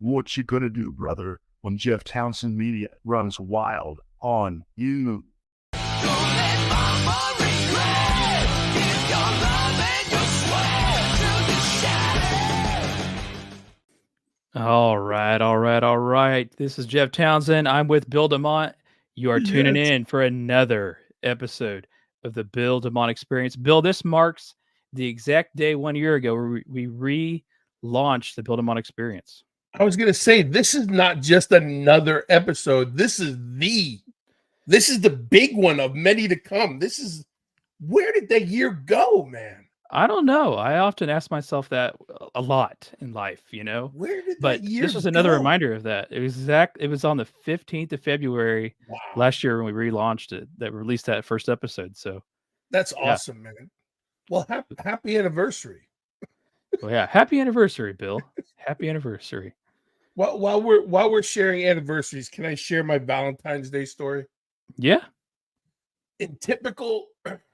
What you gonna do, brother, when Jeff Townsend Media runs wild on you? All right, all right, all right. This is Jeff Townsend. I'm with Bill DeMott. You are tuning Yes. in for another episode of the Bill DeMott Experience. Bill, this marks the exact day 1 year ago where we relaunched the Bill DeMott Experience. I was gonna say this is not just another episode. This is the big one of many to come. Where did that year go, man? I don't know. I often ask myself that a lot in life, Where did But that year this was another go? reminder of that. It was on the 15th of February Wow, last year when we relaunched it that we released that first episode. So, that's yeah. awesome, man. Well, happy anniversary. Well, yeah, happy anniversary, Bill. Happy anniversary. While we're sharing anniversaries, can I share my Valentine's Day story? Yeah. In typical,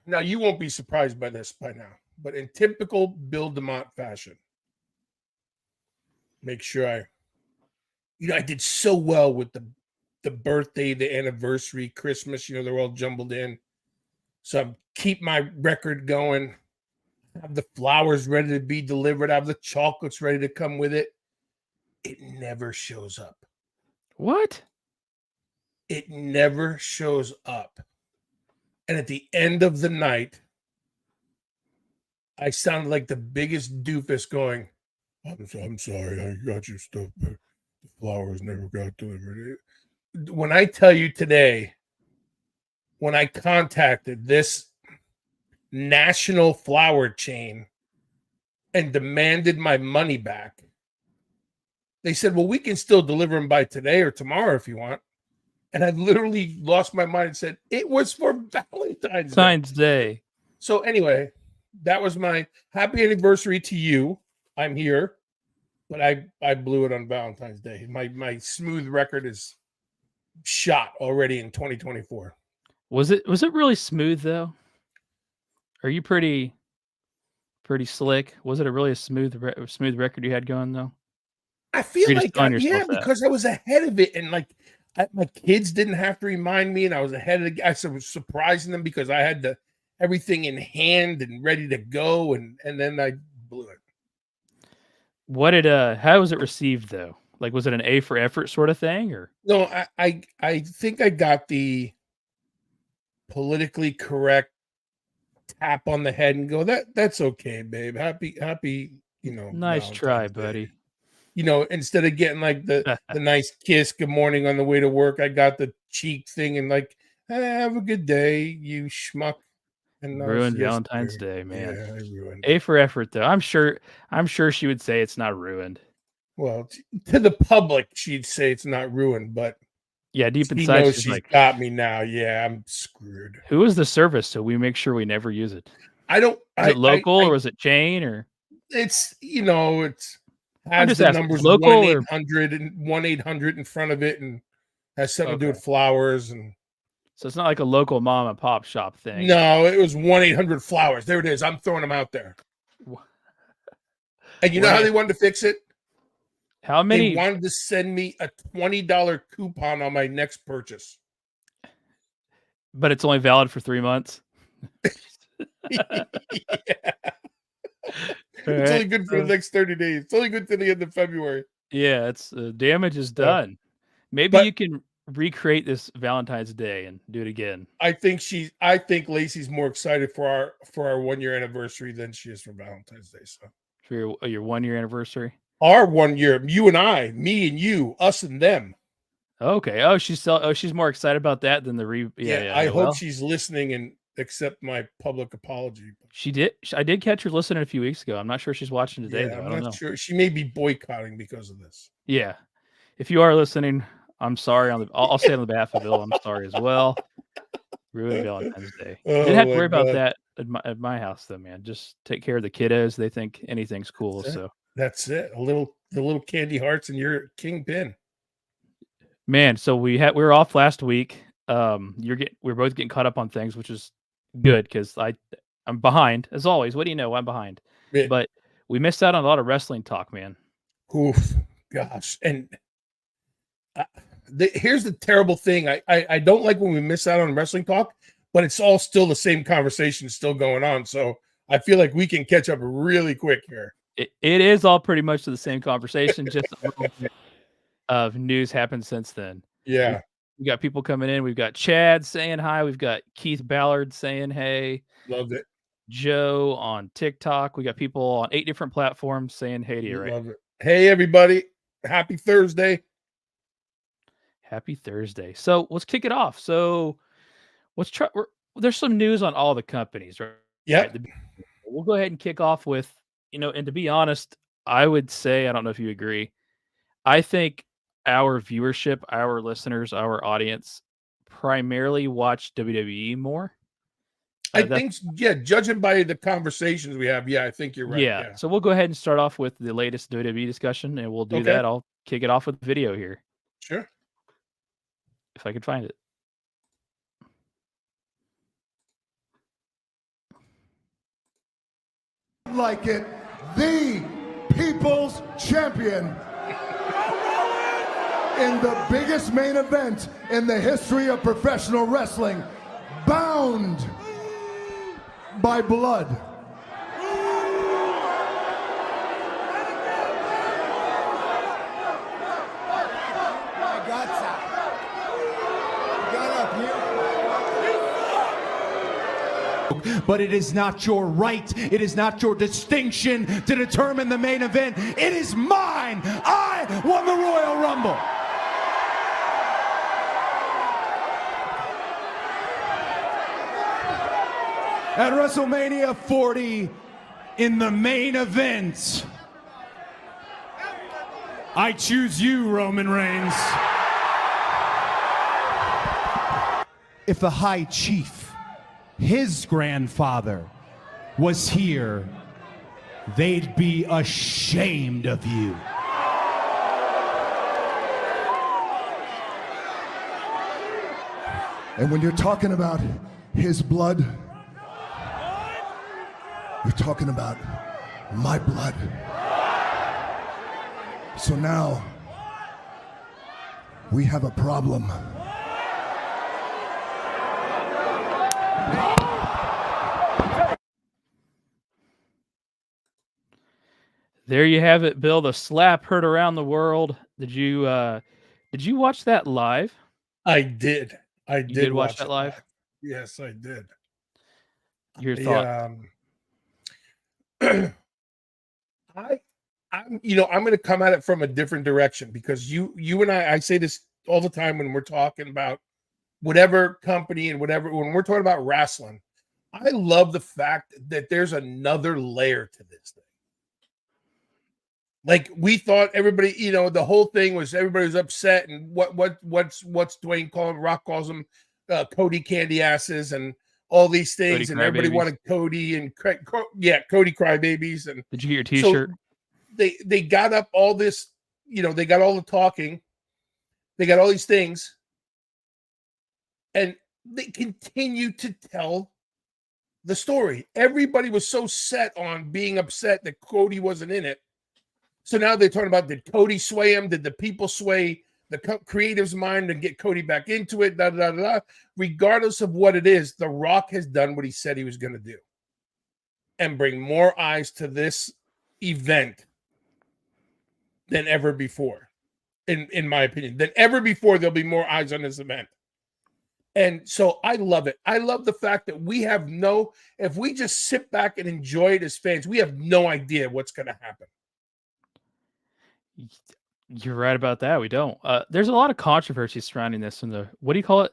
now you won't be surprised by this by now, but in typical Bill DeMott fashion, make sure I did so well with the birthday, the anniversary, Christmas, they're all jumbled in. So I keep my record going, have the flowers ready to be delivered, have the chocolates ready to come with it. It never shows up. What? It never shows up. And at the end of the night, I sounded like the biggest doofus going, I'm sorry, I got your stuff, but the flowers never got delivered. When I tell you today, when I contacted this national flower chain and demanded my money back, they said, well, we can still deliver them by today or tomorrow if you want. And I literally lost my mind and said, it was for Valentine's Day. So anyway, that was my happy anniversary to you. I'm here, but I blew it on Valentine's Day. My smooth record is shot already in 2024. Was it really smooth though? Are you pretty slick? Was it a smooth record you had going though? I feel You're just like telling yourself that. because I was ahead of it, and my kids didn't have to remind me, and I was ahead of I was surprising them because I had everything in hand and ready to go, and then I blew it. How was it received though? Like, was it an A for effort sort of thing, or no? I think I got the politically correct tap on the head and go, that's okay, babe. Happy, nice try, buddy. Instead of getting like the nice kiss, good morning on the way to work, I got the cheek thing and like, have a good day, you schmuck. And ruined Valentine's Day, man. Yeah, I ruined A for effort though. I'm sure she would say it's not ruined. Well, to the public, she'd say it's not ruined, but yeah, deep inside, she's like, got me now. Yeah, I'm screwed. Who is the service so we make sure we never use it? I don't. Is it local or is it chain or? It's it's has the numbers local 1-800 in front of it and has something to do with flowers, and so it's not like a local mom and pop shop thing. No, it was 1-800 flowers. There it is. I'm throwing them out there. And you know how they wanted to fix it? How many? They wanted to send me a $20 coupon on my next purchase. But it's only valid for 3 months. Yeah. It's only good for the next 30 days. It's only good to the end of February. Yeah, it's damage is done. Maybe you can recreate this Valentine's Day and do it again. I think Lacey's more excited for our 1-year anniversary than she is for Valentine's Day. So for your 1-year anniversary? Our 1 year, you and I, me and you, us and them. Okay. Oh, she's more excited about that than the Yeah, I hope she's listening and accept my public apology. She did. I did catch her listening a few weeks ago. I'm not sure she's watching today though. I'm not sure. She may be boycotting because of this. Yeah. If you are listening, I'm sorry. I'll say on the behalf of Bill, I'm sorry as well. Ruined Valentine's Day. Didn't have to worry about that at my house though, man. Just take care of the kiddos. They think anything's cool. That's it. The little candy hearts and your kingpin. Man, so we were off last week. We're both getting caught up on things, which is good because I'm behind as always. What do you know? I'm behind. Yeah. But we missed out on a lot of wrestling talk, man. Oof. gosh. And here's the terrible thing. I don't like when we miss out on wrestling talk, but it's all still the same conversation still going on. So I feel like we can catch up really quick here. It is all pretty much the same conversation, just a little bit of news happened since then. Yeah. We got people coming in. We've got Chad saying hi. We've got Keith Ballard saying hey. Loved it. Joe on TikTok. We got people on 8 different platforms saying hey to you, right? Love it. Hey, everybody. Happy Thursday. Happy Thursday. So let's kick it off. So let's try. There's some news on all the companies, right? Yeah. Right, we'll go ahead and kick off with, and to be honest, I would say, I don't know if you agree, I think our viewership, our listeners, our audience primarily watch WWE more. I think, judging by the conversations we have, I think you're right. Yeah. So we'll go ahead and start off with the latest WWE discussion, and we'll do that. I'll kick it off with the video here. Sure. If I could find it. Like it, the People's Champion in the biggest main event in the history of professional wrestling, bound by blood. But it is not your right, it is not your distinction to determine the main event. It is mine. I won the Royal Rumble. At WrestleMania 40, in the main event, I choose you, Roman Reigns. If the High Chief, his grandfather, was here, they'd be ashamed of you. And when you're talking about his blood, you're talking about my blood. So now we have a problem. There you have it, Bill. The slap heard around the world. Did you watch that live? I did. I did watch that live. Yes, I did. Your thought? I'm going to come at it from a different direction, because you and I say this all the time when we're talking about whatever company and whatever, when we're talking about wrestling. I love the fact that there's another layer to this thing. Like, we thought everybody, the whole thing was everybody was upset, and what's Dwayne Rock calls them, Cody candy asses, and all these things, and everybody wanted Cody and Cody crybabies. And did you get your T-shirt? So they got up all this, they got all the talking, they got all these things, and they continue to tell the story. Everybody was so set on being upset that Cody wasn't in it. So now they're talking about, did Cody sway him? Did the people sway the creative's mind and get Cody back into it? Da, da, da, da. Regardless of what it is, The Rock has done what he said he was going to do and bring more eyes to this event than ever before. In my opinion, than ever before, there'll be more eyes on this event. And so I love it. I love the fact that if we just sit back and enjoy it as fans, we have no idea what's going to happen. You're right about that. We don't. There's a lot of controversy surrounding this in the, what do you call it?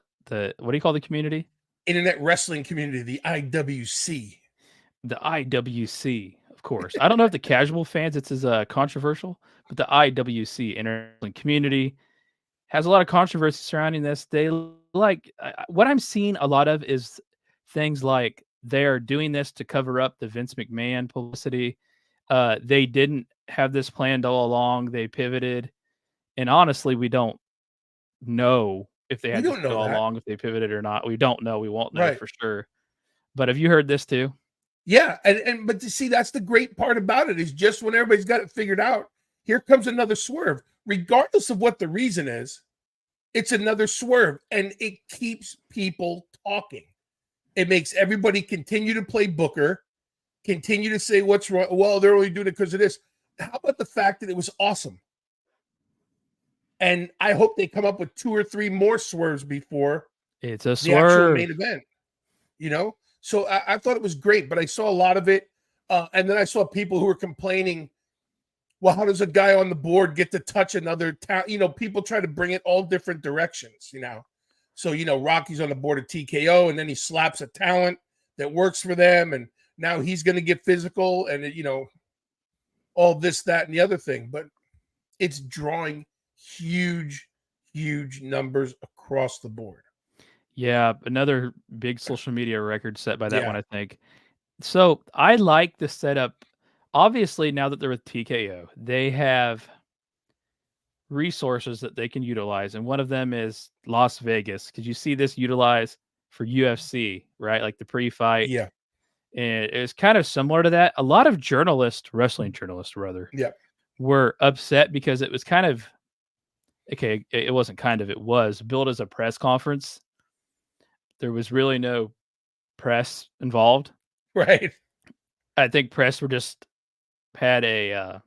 What do you call the community? Internet wrestling community, the IWC. The IWC, of course. I don't know if the casual fans it's as controversial, but the IWC, Internet Wrestling Community, has a lot of controversy surrounding this. They what I'm seeing a lot of is things like they're doing this to cover up the Vince McMahon publicity. They didn't have this planned all along. They pivoted, and honestly, we don't know if they had this all along, if they pivoted or not. We don't know. We won't know for sure. But have you heard this too? Yeah, but to see, that's the great part about it, is just when everybody's got it figured out, here comes another swerve. regardless of what the reason is, it's another swerve, and it keeps people talking. It makes everybody continue to play Booker, continue to say what's wrong. Well, they're only doing it because of this. How about the fact that it was awesome? And I hope they come up with 2 or 3 more swerves before It's a the actual swerve. main event. So I thought it was great, but I saw a lot of it, and then I saw people who were complaining, well, how does a guy on the board get to touch another town? People try to bring it all different directions. So Rocky's on the board of TKO, and then he slaps a talent that works for them, and now he's going to get physical, and all this, that, and the other thing. But it's drawing huge numbers across the board. Yeah, another big social media record set by that one, I think. So I like the setup. Obviously, now that they're with TKO, they have resources that they can utilize. And one of them is Las Vegas. Because you see this utilized for UFC, right? Like the pre-fight. Yeah. And it was kind of similar to that. A lot of wrestling journalists rather, were upset because it was kind of, okay, it wasn't kind of, it was billed as a press conference. There was really no press involved. Right. I think press were just had a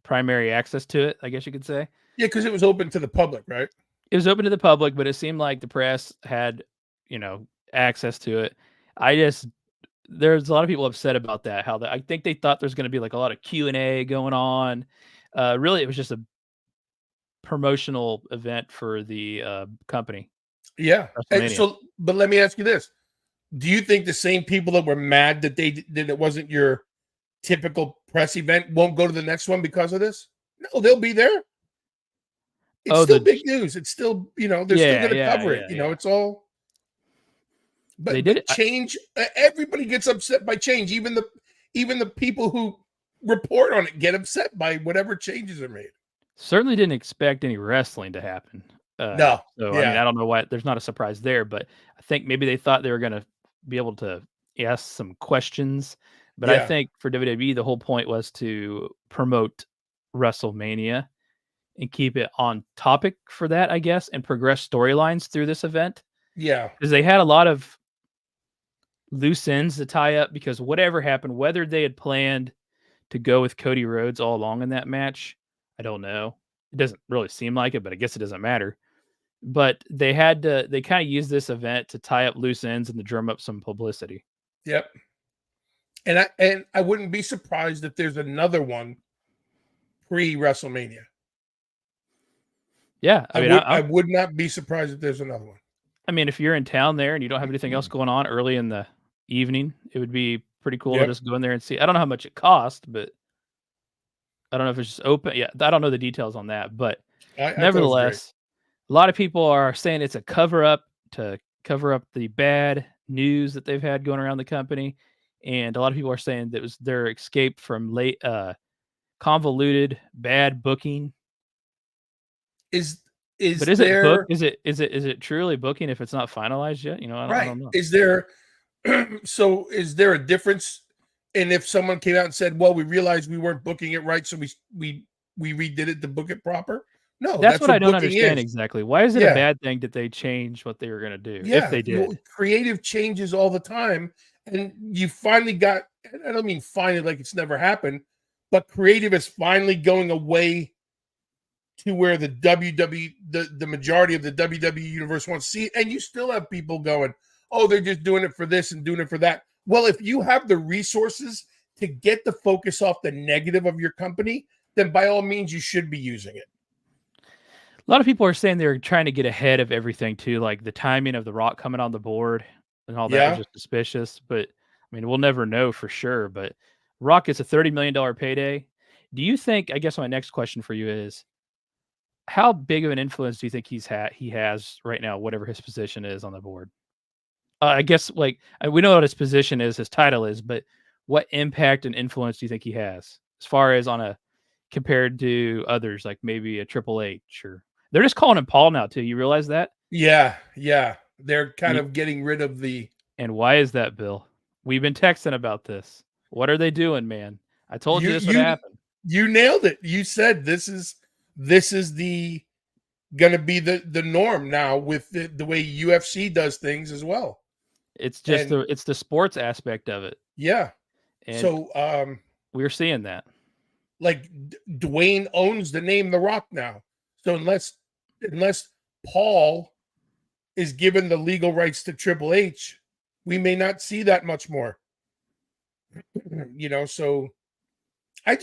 primary access to it, I guess you could say. Yeah, because it was open to the public, right? It was open to the public, but it seemed like the press had, access to it. There's a lot of people upset about that. I think they thought there's going to be like a lot of Q&A going on. Really, it was just a promotional event for the company. Yeah. And but let me ask you this. Do you think the same people that were mad that that it wasn't your typical press event won't go to the next one because of this? No, they'll be there. It's still big news. It's still, they're still going to cover it. It's all. But they did it. Change. Everybody gets upset by change. Even the people who report on it get upset by whatever changes are made. Certainly didn't expect any wrestling to happen. No. So, I mean, I don't know why there's not a surprise there, but I think maybe they thought they were going to be able to ask some questions. But I think for WWE, the whole point was to promote WrestleMania and keep it on topic for that, I guess, and progress storylines through this event. Yeah. Because they had a lot of loose ends to tie up because whatever happened, whether they had planned to go with Cody Rhodes all along in that match, I don't know. It doesn't really seem like it, but I guess it doesn't matter. But they kind of used this event to tie up loose ends and to drum up some publicity. Yep. And I wouldn't be surprised if there's another one pre-WrestleMania. Yeah. I would not be surprised if there's another one. I mean, if you're in town there and you don't have anything else going on early in the evening, it would be pretty cool to just go in there and see. I don't know how much it cost, but I don't know if it's just open. Yeah, I don't know the details on that, but nevertheless, a lot of people are saying it's a cover-up to cover up the bad news that they've had going around the company. And a lot of people are saying that it was their escape from convoluted bad booking. Is it truly booking if it's not finalized yet? I don't know. Is there is there a difference? And if someone came out and said, "Well, we realized we weren't booking it right, so we redid it to book it proper"? No, that's what I don't understand exactly. Why is it a bad thing that they changed what they were going to do? Yeah, if they did, creative changes all the time, and you finally got. I don't mean finally like it's never happened, but creative is finally going away to where the the majority of the WWE universe wants to see it, and you still have people going, "Oh, they're just doing it for this and doing it for that." Well, if you have the resources to get the focus off the negative of your company, then by all means you should be using it. A lot of people are saying they're trying to get ahead of everything too, like the timing of The Rock coming on the board and all that was just suspicious. But I mean, we'll never know for sure. But Rock gets a $30 million payday. Do you think? I guess my next question for you is, how big of an influence do you think he has right now, whatever his position is on the board? I guess we know what his position is, his title is, but what impact and influence do you think he has as far as compared to others, like maybe a Triple H or they're just calling him Paul now too. You realize that? Yeah. They're kind of getting rid of the. And why is that, Bill? We've been texting about this. What are they doing, man? I told you this would happen. You nailed it. You said this is this is going to be the norm now with the way UFC does things as well. It's just it's the sports aspect of it. Yeah. And so we're seeing that. Like Dwayne owns the name The Rock now. So unless Paul is given the legal rights to Triple H, we may not see that much more. So I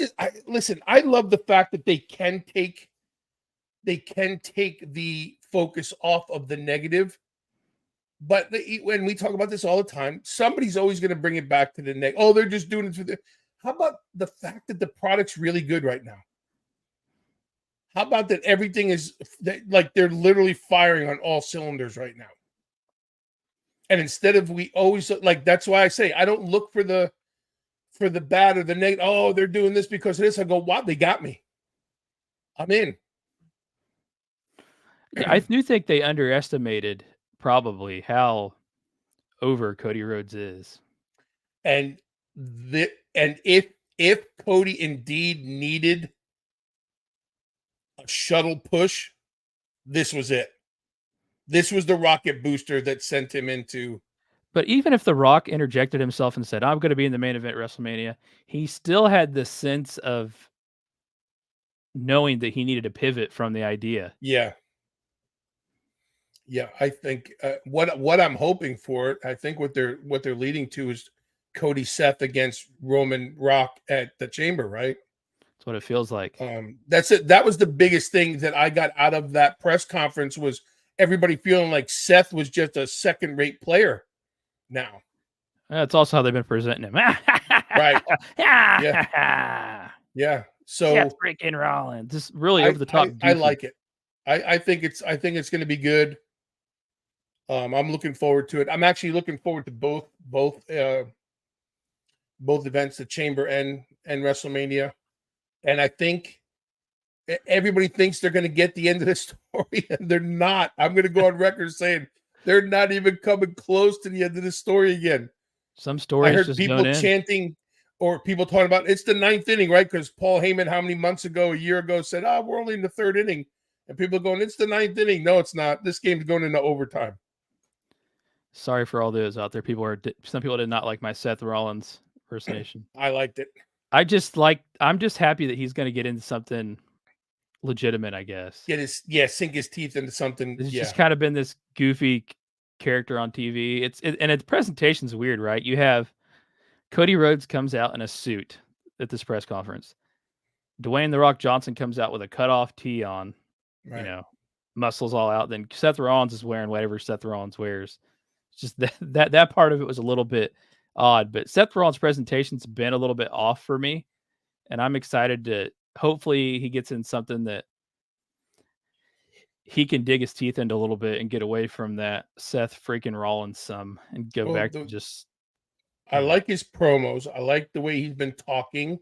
love the fact that they can take the focus off of the negative. But when we talk about this all the time, somebody's always going to bring it back to the negative. Oh, they're just doing it for the. How about the fact that the product's really good right now? How about that everything is like they're literally firing on all cylinders right now? And instead of we always like, that's why I say I don't look for the bad or the negative. Oh, they're doing this because of this. I go, wow, they got me. I'm in. I do think they underestimated probably how over Cody Rhodes is. And if Cody indeed needed a shuttle push, this was it. This was the rocket booster that sent him into. But even if The Rock interjected himself and said, I'm going to be in the main event WrestleMania, he still had the sense of knowing that he needed to pivot from the idea. Yeah. Yeah, I think what I'm hoping for, I think what they're leading to is Cody Seth against Roman Rock at the Chamber, right? That's what it feels like. That's it. That was the biggest thing that I got out of that press conference was everybody feeling like Seth was just a second-rate player now. That's also how they've been presenting him. Right. Yeah. Yeah. So Seth freaking Rollins. Just really over the top. I like it. I think it's going to be good. I'm looking forward to it. I'm actually looking forward to both events, the Chamber and WrestleMania. And I think everybody thinks they're going to get the end of the story, and they're not. I'm going to go on record saying they're not even coming close to the end of the story again. Some stories I heard just people chanting or people talking about it's the 9th inning, right? Because Paul Heyman, how many months ago, a year ago, said, we're only in the 3rd inning. And people going, it's the 9th inning. No, it's not. This game's going into overtime. Sorry for all those out there. Some people did not like my Seth Rollins impersonation. I liked it. I'm just happy that he's going to get into something legitimate, I guess. Sink his teeth into something. It's just kind of been this goofy character on TV. And its presentation's weird, right? You have Cody Rhodes comes out in a suit at this press conference. Dwayne "The Rock" Johnson comes out with a cutoff tee on, right. Muscles all out. Then Seth Rollins is wearing whatever Seth Rollins wears. It's just that part of it was a little bit odd, but Seth Rollins' presentation's been a little bit off for me, and I'm excited to hopefully he gets in something that he can dig his teeth into a little bit and get away from that Seth freaking Rollins and go back to just. I like his promos. I like the way he's been talking.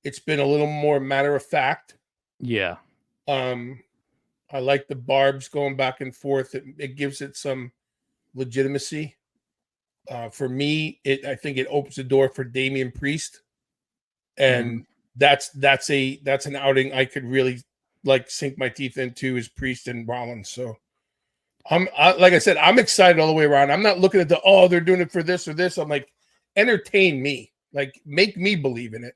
It's been a little more matter of fact. Yeah. I like the barbs going back and forth. It gives it some legitimacy. For me, I think it opens the door for Damian Priest, and that's an outing I could really sink my teeth into is Priest and Rollins. So like I said, I'm excited all the way around. I'm not looking at they're doing it for this or this. I'm like, entertain me, make me believe in it.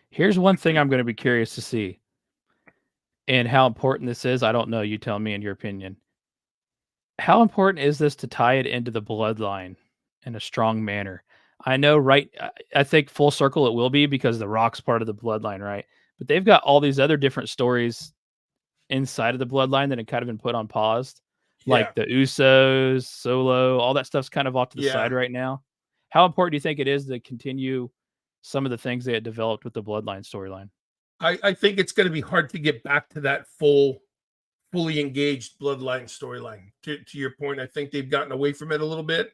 Here's one thing I'm going to be curious to see, and how important this is. I don't know. You tell me in your opinion. How important is this to tie it into the bloodline in a strong manner? I know, right? I think full circle it will be because The Rock's part of the bloodline, right? But they've got all these other different stories inside of the bloodline that have kind of been put on pause, like the Usos, Solo, all that stuff's kind of off to the side right now. How important do you think it is to continue some of the things they had developed with the bloodline storyline? I think it's going to be hard to get back to that fully engaged bloodline storyline. To your point, I think they've gotten away from it a little bit.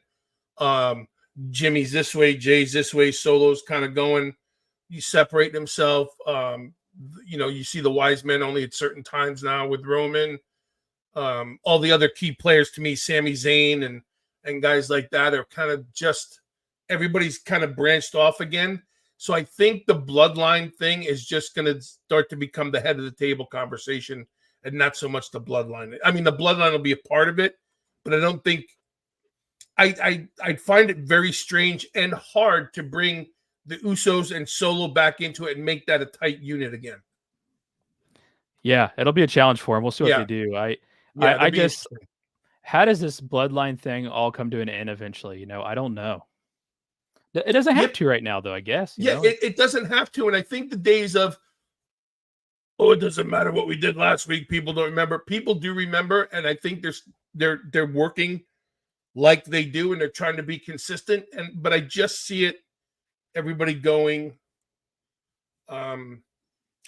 Jimmy's this way, Jay's this way, Solo's kind of going. You separate himself. You see the wise men only at certain times now with Roman. All the other key players to me, Sami Zayn and guys like that are kind of just everybody's kind of branched off again. So I think the bloodline thing is just going to start to become the head of the table conversation and not so much the bloodline. I mean, the bloodline will be a part of it, but I don't think I find it very strange and hard to bring the Usos and Solo back into it and make that a tight unit again. Yeah, it'll be a challenge for him. We'll see what Yeah. they do. Yeah, I just, how does this bloodline thing all come to an end eventually? You know, I don't know. It doesn't have to right now, though, I guess. You know? It doesn't have to. And I think the days of, oh, it doesn't matter what we did last week, people don't remember. People do remember, and I think they're working like they do, and they're trying to be consistent. But I just see it, everybody going. I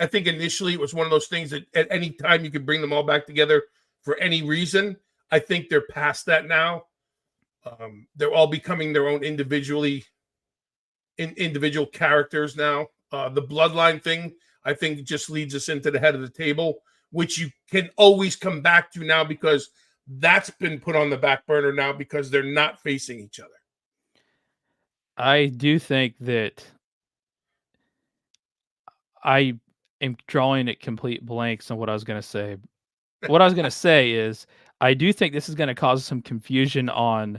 think initially it was one of those things that at any time you could bring them all back together for any reason. I think they're past that now. They're all becoming their own individual characters now. The bloodline thing, I think, just leads us into the head of the table, which you can always come back to now because that's been put on the back burner now because they're not facing each other. I do think that I am drawing at complete blanks on what I was going to say. What I was going to say is I do think this is going to cause some confusion on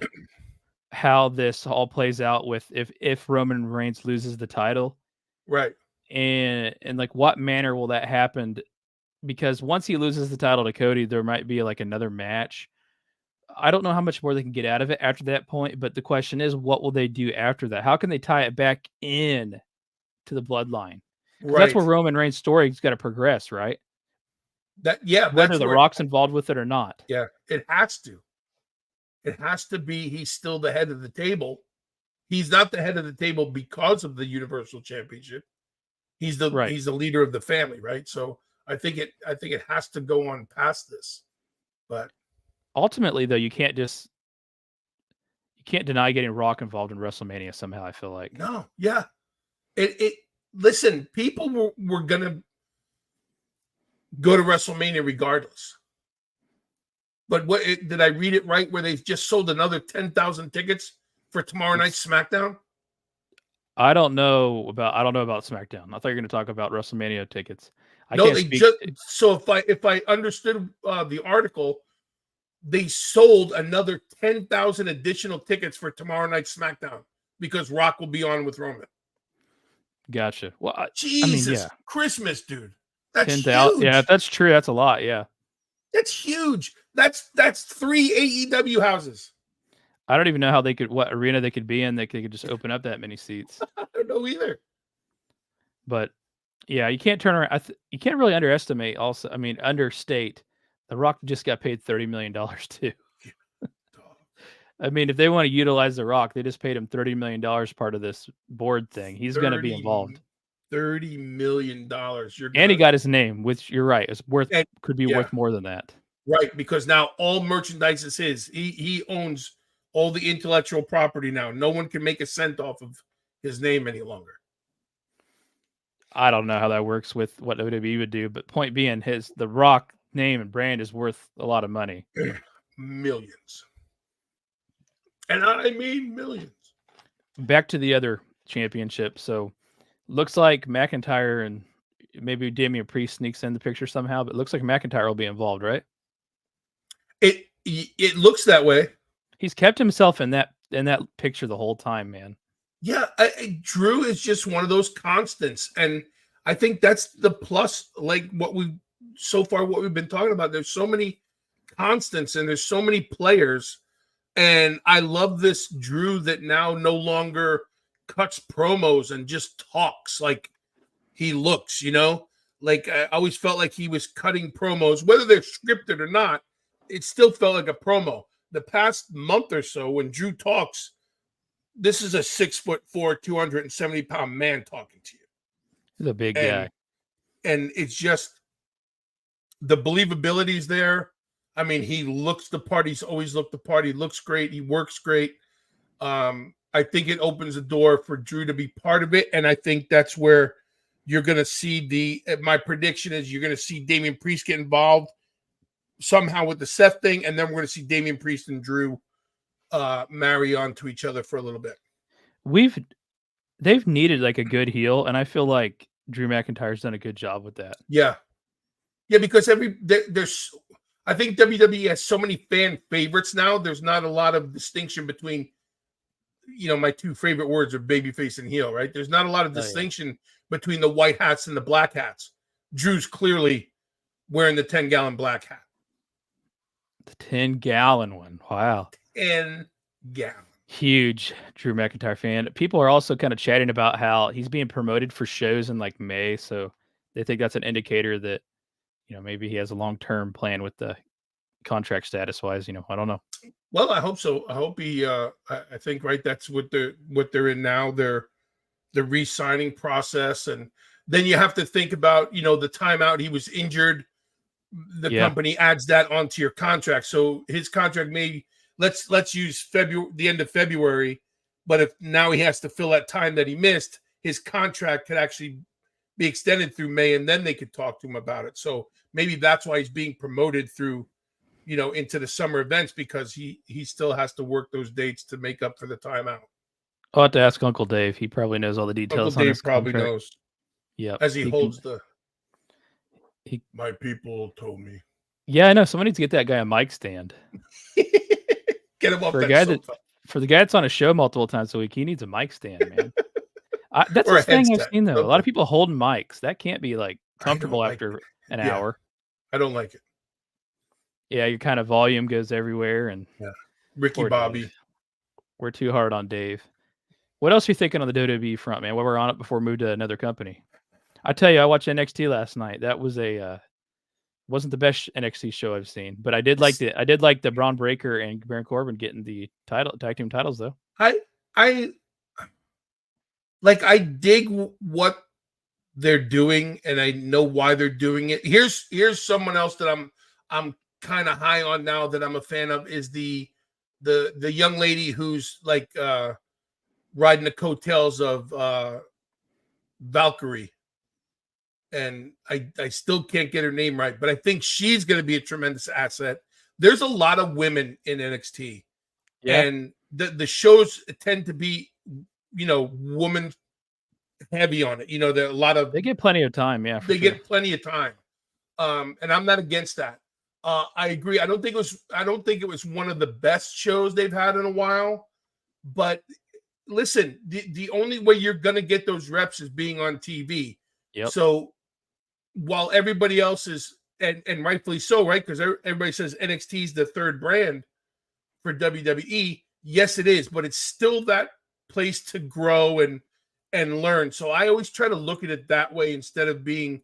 how this all plays out with if Roman Reigns loses the title. Right. And like what manner will that happen? Because once he loses the title to Cody, there might be like another match. I don't know how much more they can get out of it after that point, but the question is, what will they do after that? How can they tie it back in to the bloodline? Right. That's where Roman Reigns' story's got to progress, right? Whether The Rock's involved with it or not. Yeah, it has to. It has to be he's still the head of the table. He's not the head of the table because of the Universal Championship. He's the leader of the family, right? So I think it has to go on past this. But ultimately, though, you can't deny getting Rock involved in WrestleMania somehow, I feel like. No, yeah. Listen, people were gonna go to WrestleMania regardless. But did I read it right? Where they've just sold another 10,000 tickets for tomorrow night's SmackDown? I don't know about SmackDown. I thought you were going to talk about WrestleMania tickets. So if I understood the article, they sold another 10,000 additional tickets for tomorrow night's SmackDown because Rock will be on with Roman. Gotcha. Well, Jesus, Christmas, dude. That's 10,000. Yeah, if that's true, that's a lot. Yeah, that's huge. That's 3 AEW houses. I don't even know what arena they could be in. They could just open up that many seats. I don't know either. But yeah, you can't turn around. You can't really underestimate. Also, I mean, understate. The Rock just got paid $30 million too. I mean, if they want to utilize The Rock, they just paid him $30 million part of this board thing. He's going to be involved. $30 million. And he got his name, which you're right. It's could be worth more than that. Right, because now all merchandise is his. He owns all the intellectual property now. No one can make a cent off of his name any longer. I don't know how that works with what WWE would do, but point being, The Rock name and brand is worth a lot of money. Millions. And I mean millions. Back to the other championship. So looks like McIntyre and maybe Damian Priest sneaks in the picture somehow, but it looks like McIntyre will be involved, right? It looks that way. He's kept himself in that picture the whole time, man. Yeah, Drew is just one of those constants, and I think that's the plus. Like what we've been talking about. There's so many constants, and there's so many players, and I love this Drew that now no longer cuts promos and just talks like he looks. You know, like I always felt like he was cutting promos, whether they're scripted or not. It still felt like a promo. The past month or so, when Drew talks, this is a 6'4", 270-pound man talking to you. He's a big guy. And it's just the believability is there. I mean, he looks the part. He's always looked the part. He looks great. He works great. I think it opens the door for Drew to be part of it. And I think that's where you're going to see my prediction is you're going to see Damian Priest get involved somehow with the Seth thing. And then we're going to see Damian Priest and Drew marry on to each other for a little bit. they've needed like a good heel, and I feel like Drew McIntyre's done a good job with that. Yeah, because there's I think WWE has so many fan favorites now. There's not a lot of distinction between, my two favorite words are babyface and heel, right? There's not a lot of distinction between the white hats and the black hats. Drew's clearly wearing the 10-gallon black hat. The 10-gallon one. Wow. 10-gallon. Huge Drew McIntyre fan. People are also kind of chatting about how he's being promoted for shows in like May. So they think that's an indicator that, maybe he has a long-term plan with the contract status wise. I don't know. Well, I hope so. I hope he, I think, right. That's what they're in now. They're the re-signing process. And then you have to think about, the timeout. He was injured. The company adds that onto your contract. So his contract may, let's use the end of February, but if now he has to fill that time that he missed, his contract could actually be extended through May, and then they could talk to him about it. So maybe that's why he's being promoted through, into the summer events, because he still has to work those dates to make up for the timeout. I'll have to ask Uncle Dave. He probably knows all the details. Uncle Dave probably knows. Yeah, as he holds my people told me. Yeah, I know. Someone needs to get that guy a mic stand. Get him off for the guy that's on a show multiple times a week. He needs a mic stand, man. That's the thing I've seen though. A lot of people holding mics. That can't be like comfortable after an hour. I don't like it. Yeah, your kind of volume goes everywhere, and Ricky Bobby. Dave. We're too hard on Dave. What else are you thinking on the WWE front, man? While we're on it before we move to another company. I tell you, I watched NXT last night. That was wasn't the best NXT show I've seen, but I did like the Braun Breaker and Baron Corbin getting the tag team titles though. I dig what they're doing, and I know why they're doing it. Here's someone else that I'm kind of high on now that I'm a fan of, is the young lady who's like riding the coattails of Valkyrie. And I still can't get her name right, but I think she's going to be a tremendous asset. There's a lot of women in NXT, and the shows tend to be, woman heavy on it. There are a lot of, they get plenty of time. Yeah, they get plenty of time. And I'm not against that. I agree. I don't think it was one of the best shows they've had in a while, but listen, the only way you're going to get those reps is being on TV. Yep. So while everybody else is, and rightfully so, right? Because everybody says NXT is the third brand for WWE. Yes, it is, but it's still that place to grow and learn. So I always try to look at it that way instead of being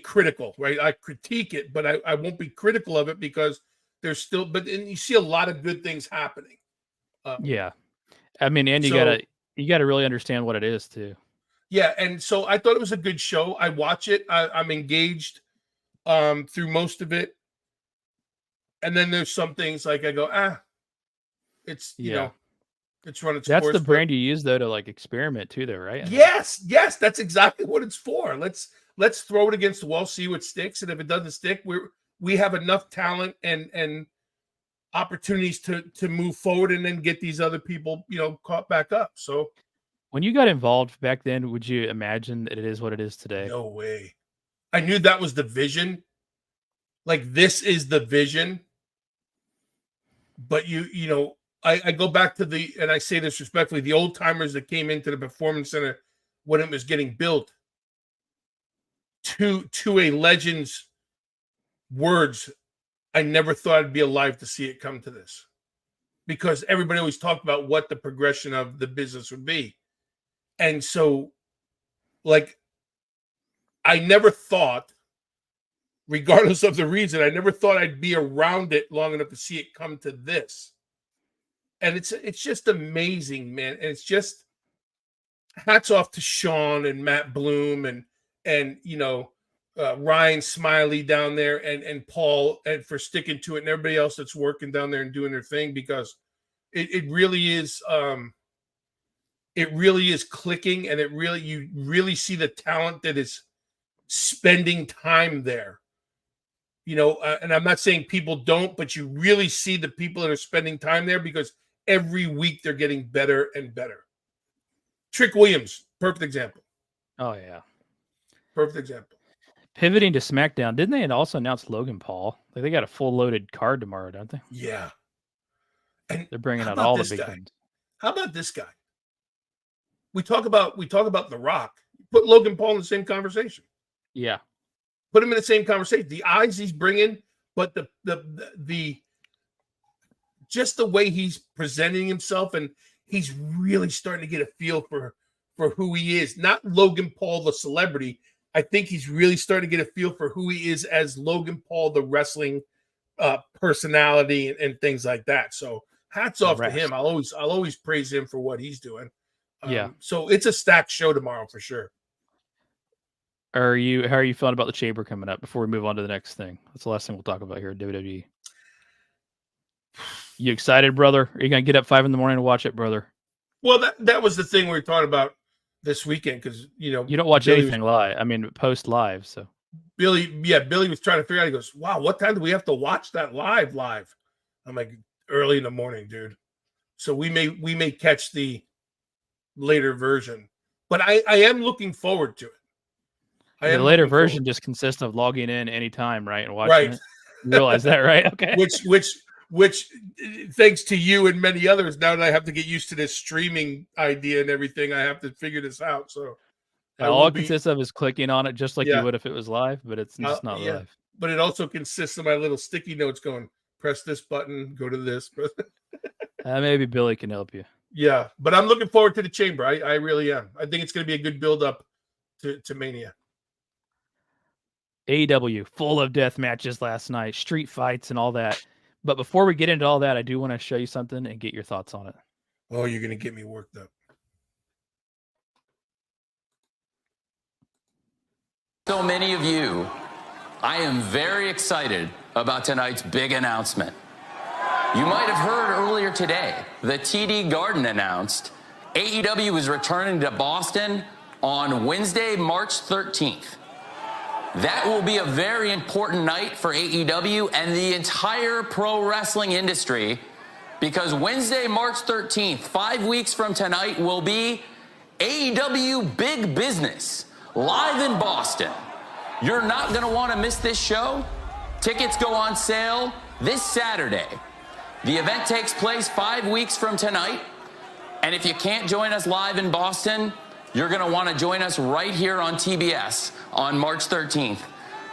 critical, right? I critique it, but I won't be critical of it because there's still, and you see a lot of good things happening. Yeah. I mean, and you gotta really understand what it is too. Yeah, and so I thought it was a good show. I watch it. I'm engaged through most of it. And then there's some things like I go, it's it's run its course. That's the brand you use though to like experiment too, though, right? Yes, that's exactly what it's for. Let's throw it against the wall, see what sticks, and if it doesn't stick, we have enough talent and opportunities to move forward and then get these other people, caught back up. So when you got involved back then, would you imagine that it is what it is today? No way. I knew that was the vision. Like, this is the vision. But I go back to and I say this respectfully, the old timers that came into the Performance Center when it was getting built, to a legend's words, I never thought I'd be alive to see it come to this, because everybody always talked about what the progression of the business would be. And so, like, I never thought, regardless of the reason, I never thought I'd be around it long enough to see it come to this. And it's just amazing, man. And it's just hats off to Sean and Matt Bloom and Ryan Smiley down there and Paul, and for sticking to it, and everybody else that's working down there and doing their thing, because it really is clicking, and you really see the talent that is spending time there. And I'm not saying people don't, but you really see the people that are spending time there, because every week they're getting better and better. Trick Williams, perfect example. Oh yeah. Perfect example. Pivoting to SmackDown, didn't they also announce Logan Paul? Like they got a full loaded card tomorrow, don't they? Yeah. And they're bringing how out about all the this big guy? guns. How about this guy? We talk about The Rock. Put Logan Paul in the same conversation. Yeah. Put him in the same conversation. The eyes he's bringing, but the just the way he's presenting himself, and he's really starting to get a feel for who he is. Not Logan Paul the celebrity. I think he's really starting to get a feel for who he is as Logan Paul the wrestling personality and things like that. So hats off to him. I'll always praise him for what he's doing. So it's a stacked show tomorrow for sure. How are you feeling about the Chamber coming up before we move on to the next thing? That's the last thing we'll talk about here at WWE. You excited, brother? Are you gonna get up 5 a.m. to watch it, brother? Well, that was the thing we were talking about this weekend, because you don't watch anything live. I mean, post live. So Billy was trying to figure out. He goes, "Wow, what time do we have to watch that live?" I'm like, early in the morning, dude. So we may catch the later version, but I am looking forward to it. The later version just consists of logging in anytime, right, and watching it. You realize that, right? Okay. Which, thanks to you and many others, now that I have to get used to this streaming idea and everything, I have to figure this out. So all it consists of is clicking on it, just like you would if it was live, but it's just not live. But it also consists of my little sticky notes going, press this button, go to this. Maybe Billy can help you. Yeah, but I'm looking forward to the Chamber. I really am. I think it's going to be a good build up to Mania. AEW, full of death matches last night, street fights and all that. But before we get into all that, I do want to show you something and get your thoughts on it. Oh, you're going to get me worked up. So many of you, I am very excited about tonight's big announcement. You might have heard earlier today, the TD Garden announced AEW is returning to Boston on Wednesday, March 13th. That will be a very important night for AEW and the entire pro wrestling industry, because Wednesday, March 13th, 5 weeks from tonight, will be AEW Big Business, live in Boston. You're not going to want to miss this show. Tickets go on sale this Saturday. The event takes place 5 weeks from tonight. And if you can't join us live in Boston, you're going to want to join us right here on TBS on March 13th,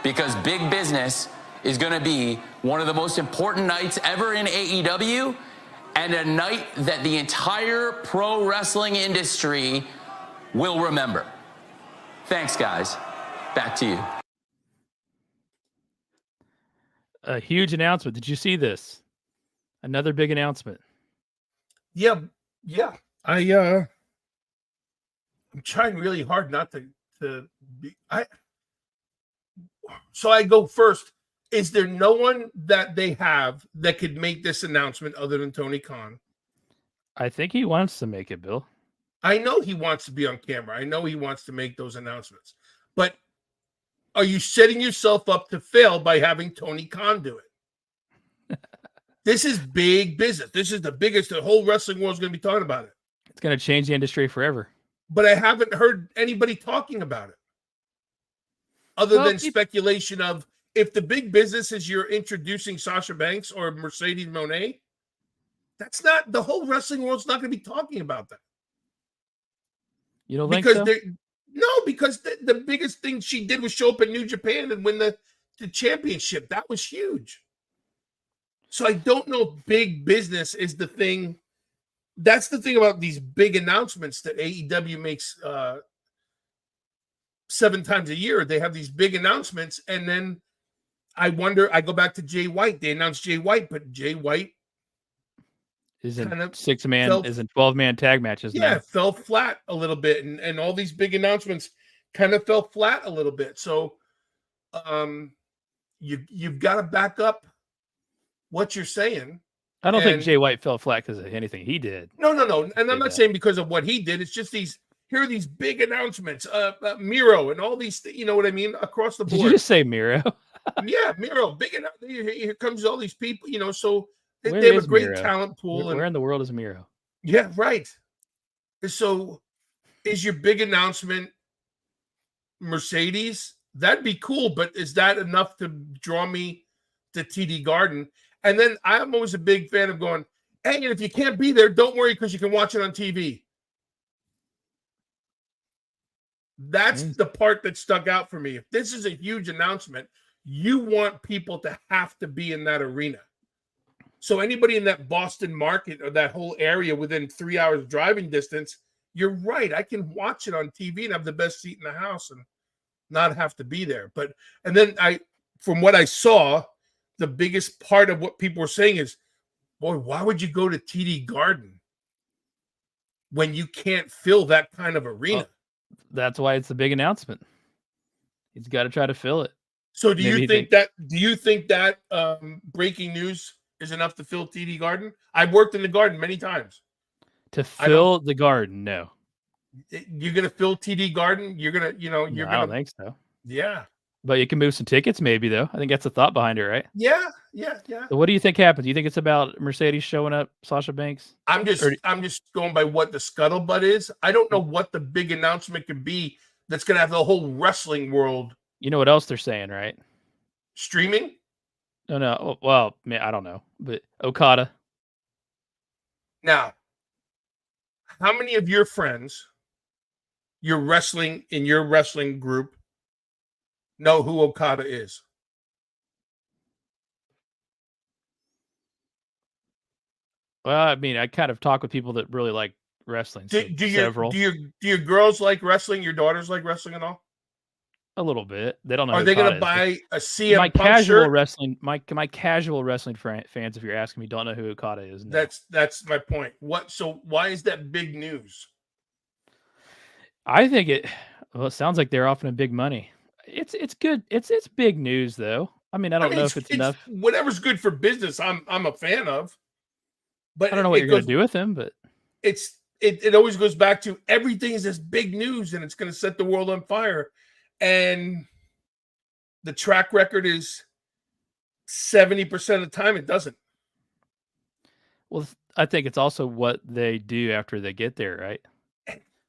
because Big Business is going to be one of the most important nights ever in AEW, and a night that the entire pro wrestling industry will remember. Thanks, guys. Back to you. A huge announcement. Did you see this? Another big announcement. Yeah. I'm trying really hard not to be. So I go first. Is there no one that they have that could make this announcement other than Tony Khan? I think he wants to make it, Bill. I know he wants to be on camera. I know he wants to make those announcements. But are you setting yourself up to fail by having Tony Khan do it? This is big business. This is the biggest. The whole wrestling world is going to be talking about it. It's going to change the industry forever. But I haven't heard anybody talking about it other than speculation of, if the big business is you're introducing Sasha Banks or Mercedes Moné, that's not, the whole wrestling world's not going to be talking about that. You don't think so? No, because the biggest thing she did was show up in New Japan and win the championship. That was huge. So I don't know if big business is the thing. That's the thing about these big announcements that AEW makes 7 times a year. They have these big announcements, and then I wonder, I go back to Jay White. They announced Jay White, but Jay White isn't 6-man, isn't 12-man tag matches. Yeah, it fell flat a little bit, and all these big announcements kind of fell flat a little bit. So you've got to back up what you're saying. I don't think Jay White fell flat because of anything he did. No. And I'm not saying because of what he did. It's just here are these big announcements. Miro and all these, you know what I mean? Across the board. Did you just say Miro? Yeah, Miro. Big enough. Here comes all these people, so They have a is great Miro? talent pool. Where in the world is Miro? Yeah, right. So is your big announcement Mercedes? That'd be cool, but is that enough to draw me to TD Garden? And then I'm always a big fan of going, hey, and if you can't be there, don't worry because you can watch it on TV. That's the part that stuck out for me. If this is a huge announcement, you want people to have to be in that arena. So anybody in that Boston market or that whole area within 3 hours driving distance, you're right. I can watch it on TV and have the best seat in the house and not have to be there. And then from what I saw, the biggest part of what people were saying is, boy, why would you go to TD Garden when you can't fill that kind of arena? That's why it's a big announcement. He's got to try to fill it. So do you think that breaking news is enough to fill TD Garden? I've worked in the Garden many times. To fill the Garden, no. You're gonna fill TD Garden. You're gonna, I don't think so. Yeah. But you can move some tickets, maybe though. I think that's the thought behind it, right? Yeah. So what do you think happens? Do you think it's about Mercedes showing up, Sasha Banks? I'm just going by what the scuttlebutt is. I don't know what the big announcement could be that's gonna have the whole wrestling world. You know what else they're saying, right? Streaming? No. Well, I don't know, but Okada. Now, how many of your friends, in your wrestling group, know who Okada is? Well, I mean, I kind of talk with people that really like wrestling. Do your girls like wrestling? Your daughters like wrestling at all? A little bit. They don't know. Are they going to buy a CM Punk casual shirt? wrestling? My casual wrestling fans, if you're asking me, don't know who Okada is. No. That's my point. So why is that big news? I think it sounds like they're offering big money. It's good. It's big news though. I mean, I don't know if it's enough. Whatever's good for business, I'm a fan of. But I don't know what you're going to do with him, but it always goes back to everything is this big news and it's going to set the world on fire. And the track record is 70% of the time it doesn't. Well, I think it's also what they do after they get there, right?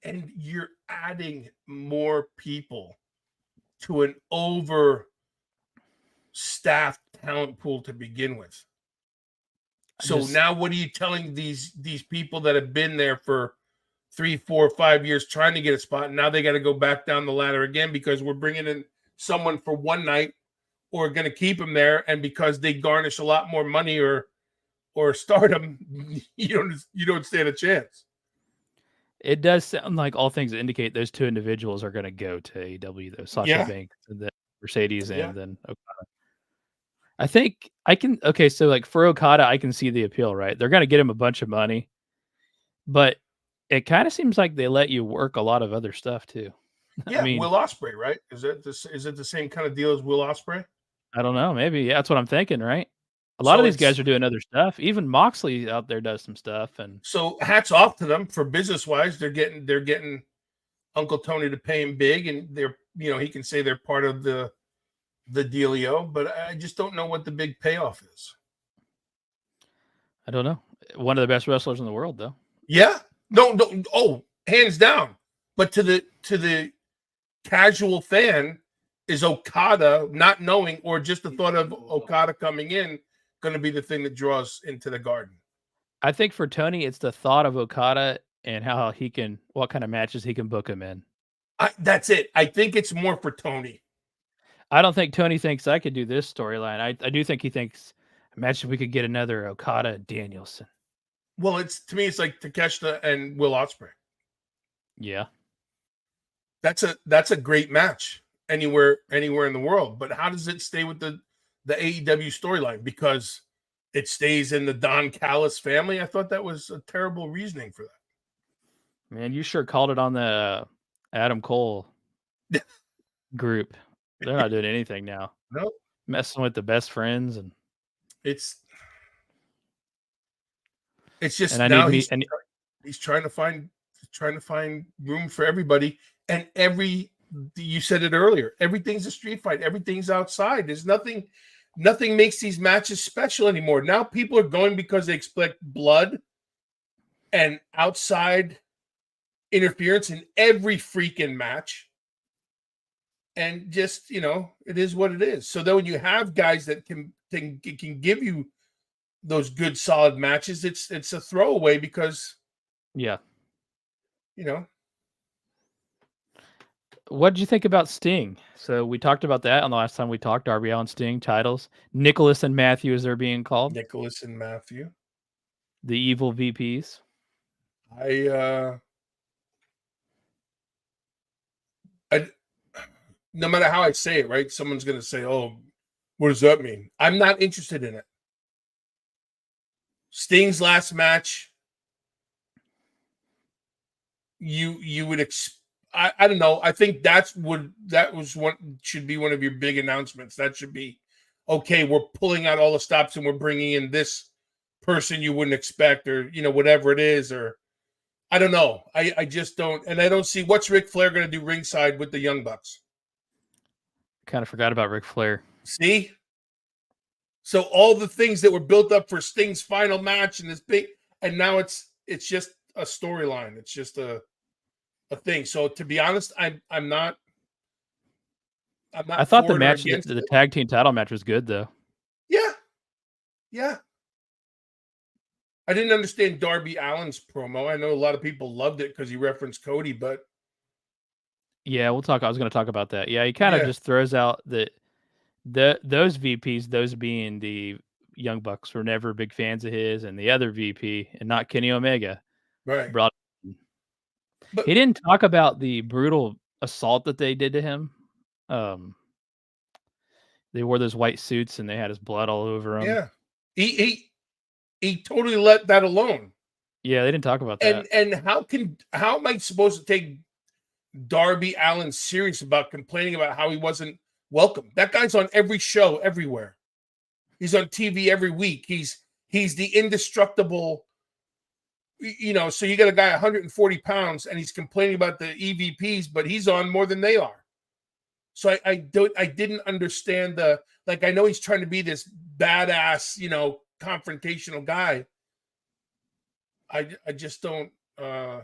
And you're adding more people to an overstaffed talent pool to begin with. So now what are you telling these people that have been there for 3, 4, 5 years trying to get a spot? And now they got to go back down the ladder again because we're bringing in someone for one night or going to keep them there. And because they garnish a lot more money or stardom, you don't stand a chance. It does sound like all things indicate those two individuals are going to go to AEW, though. Sasha Banks and then Mercedes and then Okada. I think I can. Okay, so like for Okada, I can see the appeal, right? They're going to get him a bunch of money, but it kind of seems like they let you work a lot of other stuff too. Yeah, I mean, Will Ospreay, right? Is it the same kind of deal as Will Ospreay? I don't know. Maybe that's what I'm thinking, right? A lot of these guys are doing other stuff. Even Moxley out there does some stuff, and so hats off to them for business wise. They're getting Uncle Tony to pay him big, and he can say they're part of the dealio. But I just don't know what the big payoff is. I don't know. One of the best wrestlers in the world, though. Yeah, no, hands down. But to the casual fan, is Okada not knowing or just the thought of Okada coming in going to be the thing that draws into the Garden? I think for Tony, it's the thought of Okada and how what kind of matches he can book him in. That's it. I think it's more for Tony. I don't think Tony thinks I could do this storyline. I do think he thinks, imagine we could get another Okada Danielson. Well, to me, it's like Takeshita and Will Ospreay. Yeah. That's a great match anywhere in the world. But how does it stay with the AEW storyline? Because it stays in the Don Callis family. I thought that was a terrible reasoning for that. Man, you sure called it on the Adam Cole group. They're not doing anything now. Nope. Messing with the best friends, and it's just and now he's trying to find room for everybody. And you said it earlier, everything's a street fight. Everything's outside. There's nothing nothing makes these matches special anymore. Now people are going because they expect blood and outside interference in every freaking match. And just, it is what it is. So then when you have guys that can give you those good solid matches, it's a throwaway because What did you think about Sting? So we talked about that on the last time we talked. Darby Allin, Sting titles. Nicholas and Matthew, as they're being called. Nicholas and Matthew, the evil VPs. No matter how I say it, right? Someone's going to say, "Oh, what does that mean?" I'm not interested in it. Sting's last match, you would I don't know. I think should be one of your big announcements. That should be, okay, we're pulling out all the stops and we're bringing in this person you wouldn't expect, or whatever it is, or I don't know. I just don't, and I don't see what's Ric Flair going to do ringside with the Young Bucks. Kind of forgot about Ric Flair. See? So all the things that were built up for Sting's final match and this big, and now it's just a storyline. It's just a thing. So to be honest, I'm not. I thought the match, the tag team title match, was good though. Yeah. I didn't understand Darby Allin's promo. I know a lot of people loved it because he referenced Cody, but yeah, we'll talk. I was going to talk about that. Yeah, he kind of just throws out that those VPs, those being the Young Bucks, were never big fans of his, and the other VP, and not Kenny Omega, right? But he didn't talk about the brutal assault that they did to him. They wore those white suits and they had his blood all over them. Yeah, he totally let that alone. Yeah, they didn't talk about that. And how am I supposed to take Darby Allin serious about complaining about how he wasn't welcome? That guy's on every show, everywhere. He's on TV every week. He's the indestructible. So you got a guy 140 pounds and he's complaining about the EVPs, but he's on more than they are. So I didn't understand I know he's trying to be this badass, confrontational guy. I just don't. I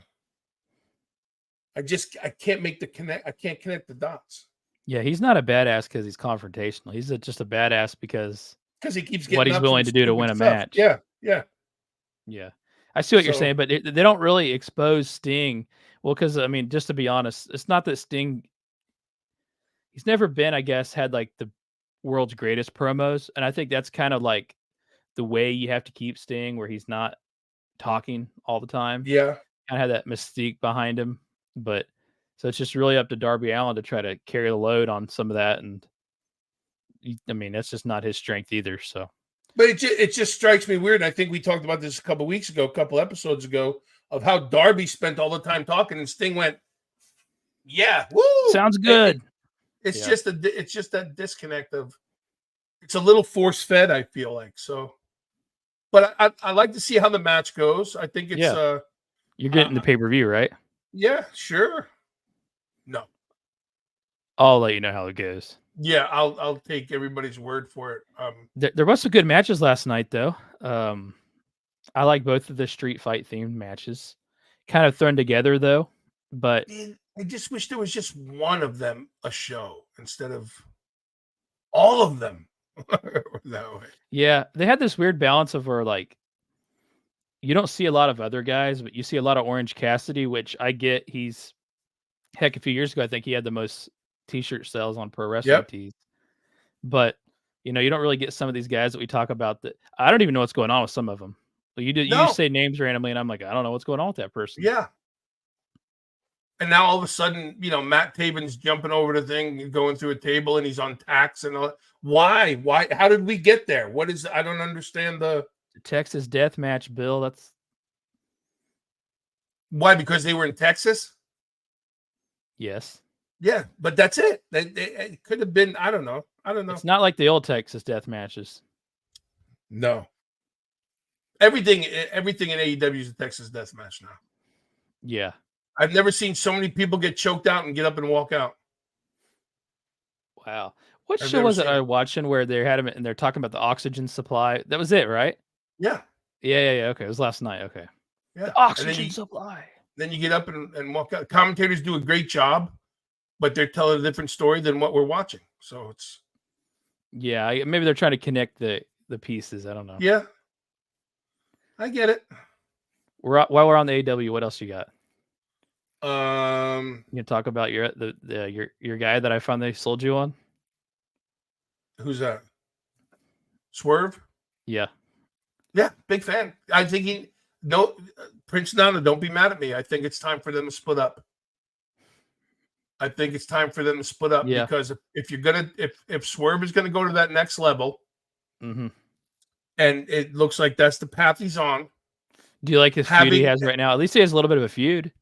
can't make the connect. I can't connect the dots. Yeah, he's not a badass because he's confrontational. He's just a badass because he keeps getting what he's willing to do to win a match. Yeah. I see what you're saying, but they don't really expose Sting. Well, because I mean, just to be honest, it's not that Sting. He's never been, I guess, had like the world's greatest promos, and I think that's kind of like the way you have to keep Sting, where he's not talking all the time. Yeah, kind of have that mystique behind him. But so it's just really up to Darby Allin to try to carry the load on some of that, and I mean that's just not his strength either. So, but it just strikes me weird. And I think we talked about this a couple episodes ago, of how Darby spent all the time talking, and Sting went, "Yeah, woo, sounds good." It's just that disconnect of, it's a little force fed, I feel like. So, but I like to see how the match goes. I think it's you're getting the pay-per-view, right? Yeah, sure. No, I'll let you know how it goes. Yeah, I'll take everybody's word for it. There was some good matches last night, though. I like both of the street fight themed matches, kind of thrown together though. But I just wish there was just one of them a show instead of all of them that way. Yeah, they had this weird balance of where like you don't see a lot of other guys, but you see a lot of Orange Cassidy, which I get. He's a few years ago, I think he had the most T-shirt sales on pro wrestling tees. But you don't really get some of these guys that we talk about. That I don't even know what's going on with some of them. You say names randomly, and I'm like, I don't know what's going on with that person. Yeah. And now all of a sudden, Matt Taven's jumping over the thing and going through a table, and he's on tax and all. Why? How did we get there? What is? I don't understand the Texas death match, Bill. That's why, because they were in Texas. Yes. Yeah, but that's it. It could have been. I don't know. It's not like the old Texas death matches. No. Everything in AEW is a Texas death match now. Yeah. I've never seen so many people get choked out and get up and walk out. Wow. What Have show you ever was it seen I it? was watching where they had him and they're talking about the oxygen supply? That was it, right? Yeah, Yeah. Okay. It was last night. Okay. yeah. The oxygen supply. Then you get up and walk out. Commentators do a great job, but they're telling a different story than what we're watching. So it's Yeah. Maybe they're trying to connect the pieces. I don't know. yeah, I get it. While we're on the AW, what else you got? Um, You can talk about your guy that I finally sold you on. who's that? Swerve. Yeah. Yeah, big fan. I think Prince Nana, don't be mad at me. I think it's time for them to split up. I think it's time for them to split up Yeah. because if you're gonna if Swerve is gonna go to that next level, Mm-hmm. and it looks like that's the path he's on, Do you like his feud he has right now? At least he has a little bit of a feud.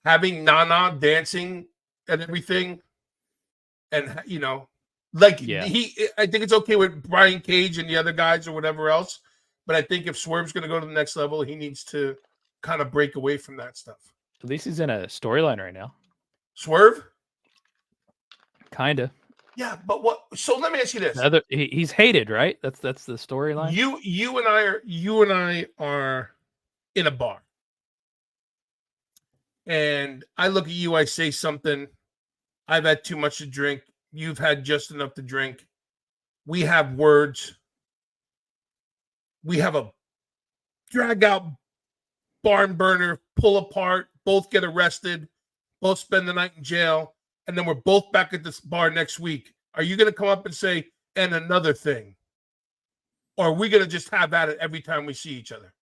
having Nana dancing and everything, and like Yeah. I think it's okay with Brian Cage and the other guys or whatever else, but I think if Swerve's gonna go to the next level, he needs to kind of break away from that stuff. At least he's in a storyline right now. Swerve. Kinda. Yeah, but what? So let me ask you this: He's hated, right? That's the storyline. you and I are in a bar, and I look at you. I say something. I've had too much to drink. You've had just enough to drink. We have words. We have a drag out barn burner, pull apart. Both get arrested. Both spend the night in jail. And then we're both back at this bar next week. Are you going to come up and say, and another thing? Or are we going to just have at it every time we see each other?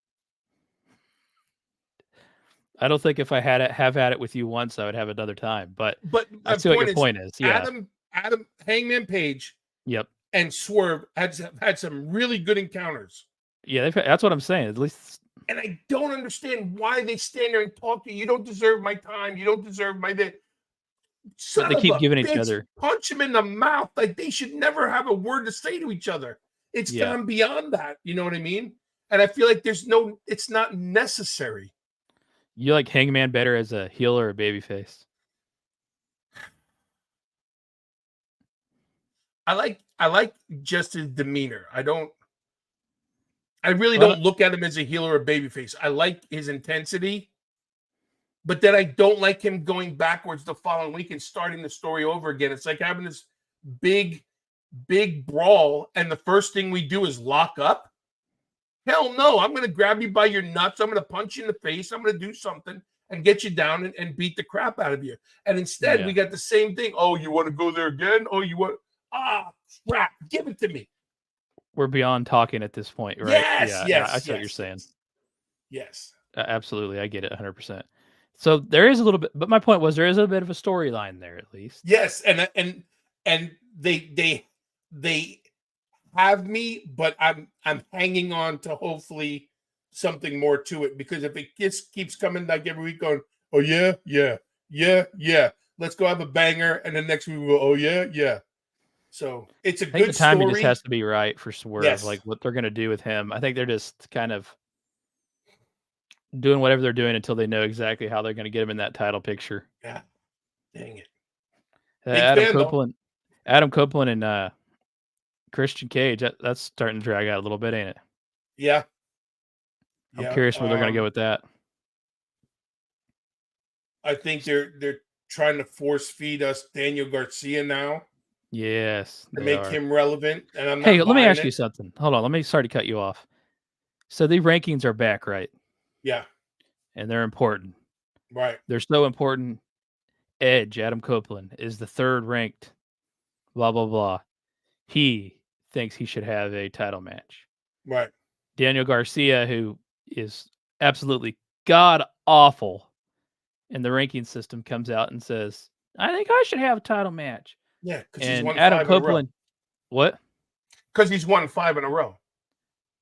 I don't think if I have at it with you once, I would have another time. But I my see what your point is. Yeah. Adam Hangman Page Yep. and Swerve had some really good encounters. Yeah, that's what I'm saying. At least. And I don't understand why they stand there and talk to you. You don't deserve my time. You don't deserve my day. But they keep giving each other. Punch them in the mouth. Like they should never have a word to say to each other. It's gone beyond that. You know what I mean? And I feel like it's not necessary. You like Hangman better as a heel or a babyface? I like just his demeanor. I really don't look at him as a heel or a babyface. I like his intensity, but then I don't like him going backwards the following week and starting the story over again. It's like having this big brawl, and the first thing we do is lock up. Hell no, I'm going to grab you by your nuts. I'm going to punch you in the face. I'm going to do something and get you down and beat the crap out of you. And instead, we got the same thing. Oh, you want to go there again? Oh, you want... crap. Give it to me. We're beyond talking at this point, right? Yes. I see what you're saying. Yes. Absolutely. I get it 100%. So there is a little bit, but my point was there is a bit of a storyline there at least. Yes. And they have me, but I'm hanging on to hopefully something more to it, because if it keeps coming like every week going, oh yeah, let's go have a banger, and then next week we go, oh yeah. So it's a good the timing story. just has to be right for Swerve, Yes. like what they're going to do with him. I think they're just kind of doing whatever they're doing until they know exactly how they're going to get him in that title picture. Yeah, dang it. Adam Copeland and Christian Cage, that's starting to drag out a little bit, ain't it? Yeah. I'm curious where they're going to go with that. I think they're trying to force feed us Daniel Garcia now. Yes. To make him relevant. And I'm not Hey, let me ask it. you something. Hold on. Sorry to cut you off. So the rankings are back, right? Yeah. And they're important. Right. They're so important. Edge, Adam Copeland, is the third ranked. Blah, blah, blah. He thinks he should have a title match. Right. Daniel Garcia, who is absolutely god awful in the ranking system, comes out and says, I think I should have a title match. Yeah, because he's won Adam 5 Copeland, in a row. What? Because he's won 5 in a row.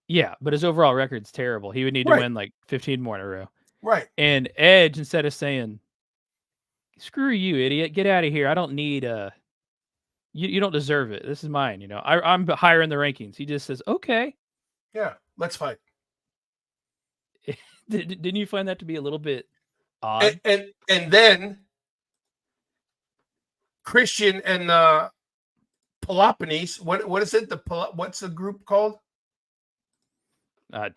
Yeah, but his overall record's terrible. He would need to win like 15 more in a row. Right. And Edge, instead of saying, screw you, idiot, get out of here. I don't need you don't deserve it. This is mine, I'm higher in the rankings. He just says, okay. Yeah, let's fight. Didn't you find that to be a little bit odd? And then Christian and Peloponnese. What is it? What's the group called? I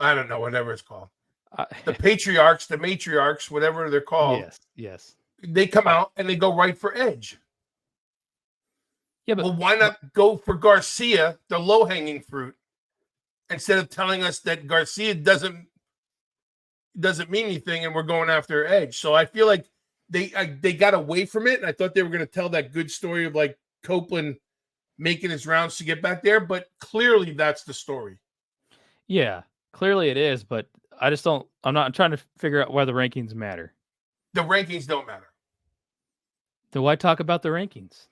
I don't know. Whatever it's called. I, The patriarchs, the matriarchs, whatever they're called. yes. They come out and they go right for Edge. Yeah, but Well, why not go for Garcia, the low-hanging fruit, instead of telling us that Garcia doesn't mean anything and we're going after Edge? So I feel like they got away from it, and I thought they were going to tell that good story of like Copeland making his rounds to get back there, but clearly that's the story. yeah, clearly it is, but I'm trying to figure out why the rankings matter. The rankings don't matter Then why talk about the rankings?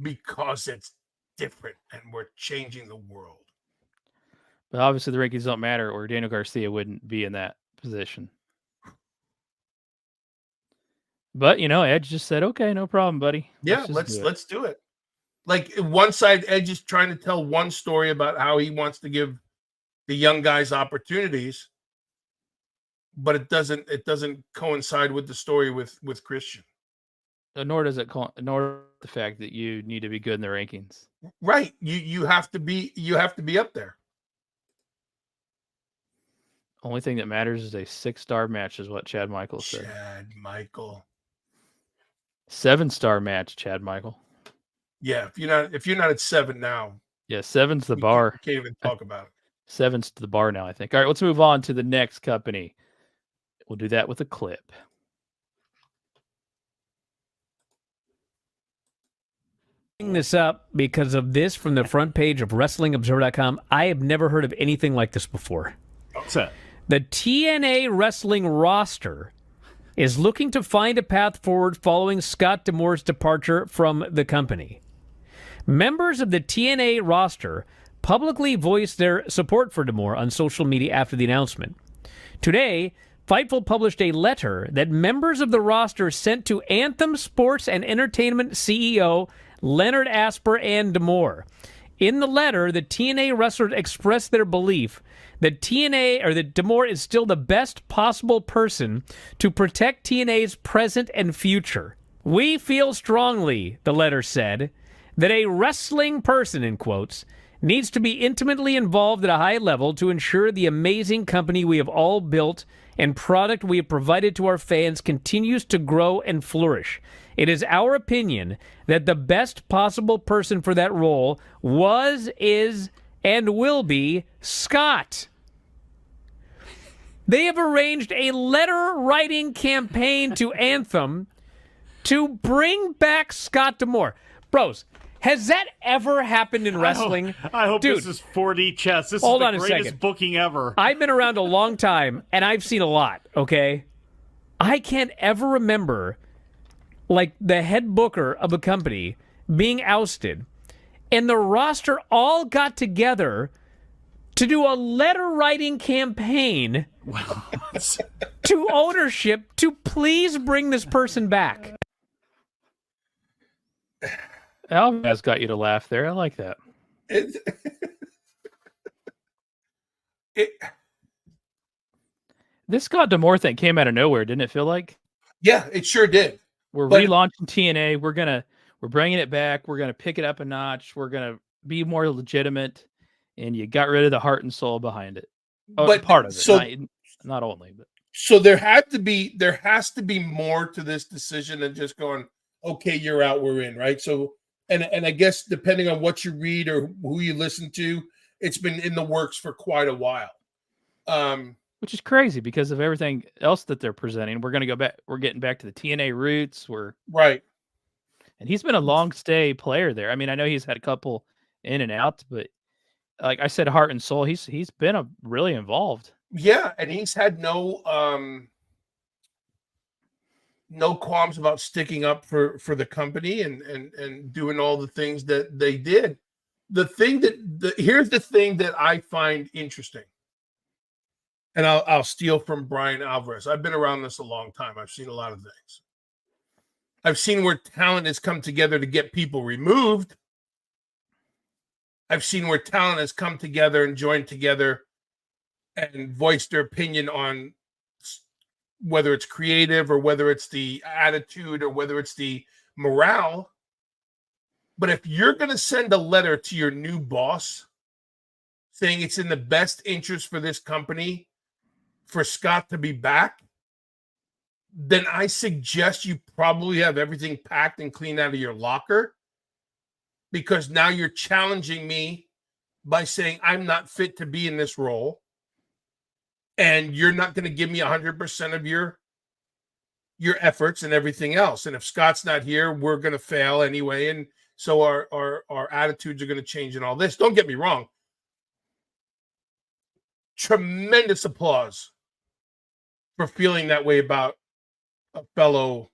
because it's different and we're changing the world. But obviously the rankings don't matter, or Daniel Garcia wouldn't be in that position. But Edge just said, "Okay, no problem, buddy. Yeah, let's do it." Like one side, Edge is trying to tell one story about how he wants to give the young guys opportunities, but it doesn't coincide with the story with Christian. Nor does it nor the fact that you need to be good in the rankings. Right. You have to be up there. Only thing that matters is a 6-star match, is what Chad Michael said. Chad Michael. 7-star match, Chad Michael. Yeah, if you're not at 7 now. Yeah, 7's the bar. Can't even talk about it. 7's to the bar now, I think. All right, let's move on to the next company. We'll do that with a clip. This up because of this from the front page of WrestlingObserver.com. I have never heard of anything like this before. What's that? The TNA wrestling roster is looking to find a path forward following Scott D'Amore's departure from the company. Members of the TNA roster publicly voiced their support for D'Amore on social media after the announcement. Today, Fightful published a letter that members of the roster sent to Anthem Sports and Entertainment CEO Leonard Asper and D'Amore. In the letter, the TNA wrestlers expressed their belief that D'Amore is still the best possible person to protect TNA's present and future. We feel strongly, the letter said, that a wrestling person, in quotes, needs to be intimately involved at a high level to ensure the amazing company we have all built and product we have provided to our fans continues to grow and flourish. It is our opinion that the best possible person for that role was, is, and will be Scott. They have arranged a letter-writing campaign to Anthem to bring back Scott D'Amore. Bros, has that ever happened in wrestling? I hope Dude, this is 4D chess. This hold is on the a greatest second. booking ever. I've been around a long time, and I've seen a lot, okay? I can't ever remember, like, the head booker of a company being ousted, and the roster all got together to do a letter-writing campaign to ownership to please bring this person back. Alvaz got you to laugh there. I like that. This Scott D'Amore thing came out of nowhere, didn't it feel like? Yeah, it sure did. We're But- relaunching TNA. We're bringing it back. We're gonna pick it up a notch. We're gonna be more legitimate, and you got rid of the heart and soul behind it. Oh, But part of it, so- not only, but So there has to be more to this decision than just going, okay, you're out, we're in, right? So and I guess depending on what you read or who you listen to, it's been in the works for quite a while. which is crazy because of everything else that they're presenting. We're gonna go back. We're getting back to the TNA roots. Right. And he's been a long stay player there. I mean, I know he's had a couple in and out, but like I said, heart and soul, he's been really involved. Yeah, and he's had no qualms about sticking up for the company and doing all the things that they did. Here's the thing that I find interesting, and I'll steal from Brian Alvarez. I've been around this a long time. I've seen a lot of things. I've seen where talent has come together to get people removed. I've seen where talent has come together and joined together and voiced their opinion on whether it's creative or whether it's the attitude or whether it's the morale. But if you're going to send a letter to your new boss saying it's in the best interest for this company for Scott to be back, then I suggest you probably have everything packed and cleaned out of your locker, because now you're challenging me by saying I'm not fit to be in this role, and you're not going to give me 100% of your efforts and everything else. And if Scott's not here, we're going to fail anyway, and so our attitudes are going to change and all this. Don't get me wrong. Tremendous applause for feeling that way about a fellow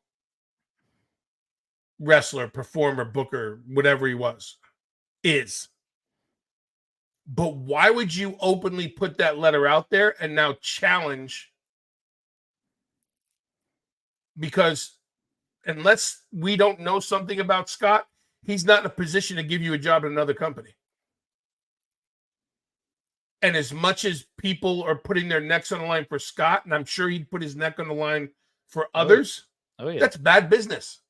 wrestler, performer, booker, whatever he is. But why would you openly put that letter out there and now challenge? Because unless we don't know something about Scott, he's not in a position to give you a job at another company. And as much as people are putting their necks on the line for Scott, and I'm sure he'd put his neck on the line for others, that's bad business.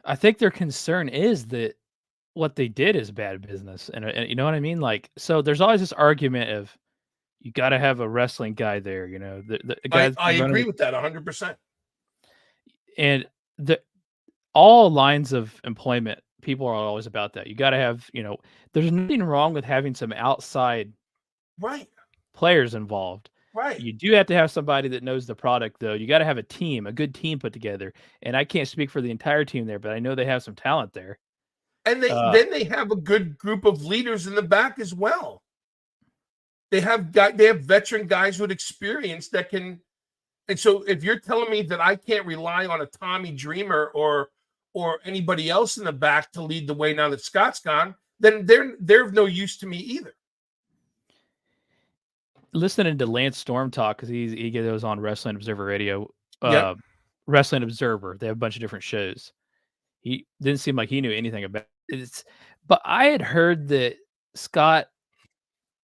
I think their concern is that what they did is bad business. And you know what I mean? Like, so there's always this argument of you got to have a wrestling guy there, you know. The guys I agree with that 100%. And all lines of employment, people are always about that. You got to have, you know, there's nothing wrong with having some outside players involved. Right. You do have to have somebody that knows the product, though. You got to have a team, a good team put together. And I can't speak for the entire team there, but I know they have some talent there. And then they have a good group of leaders in the back as well. They have veteran guys with experience that can. And so if you're telling me that I can't rely on a Tommy Dreamer or anybody else in the back to lead the way now that Scott's gone, then they're of no use to me either. Listening to Lance Storm talk, because he goes on Wrestling Observer Radio, Wrestling Observer. They have a bunch of different shows. He didn't seem like he knew anything about it. But I had heard that Scott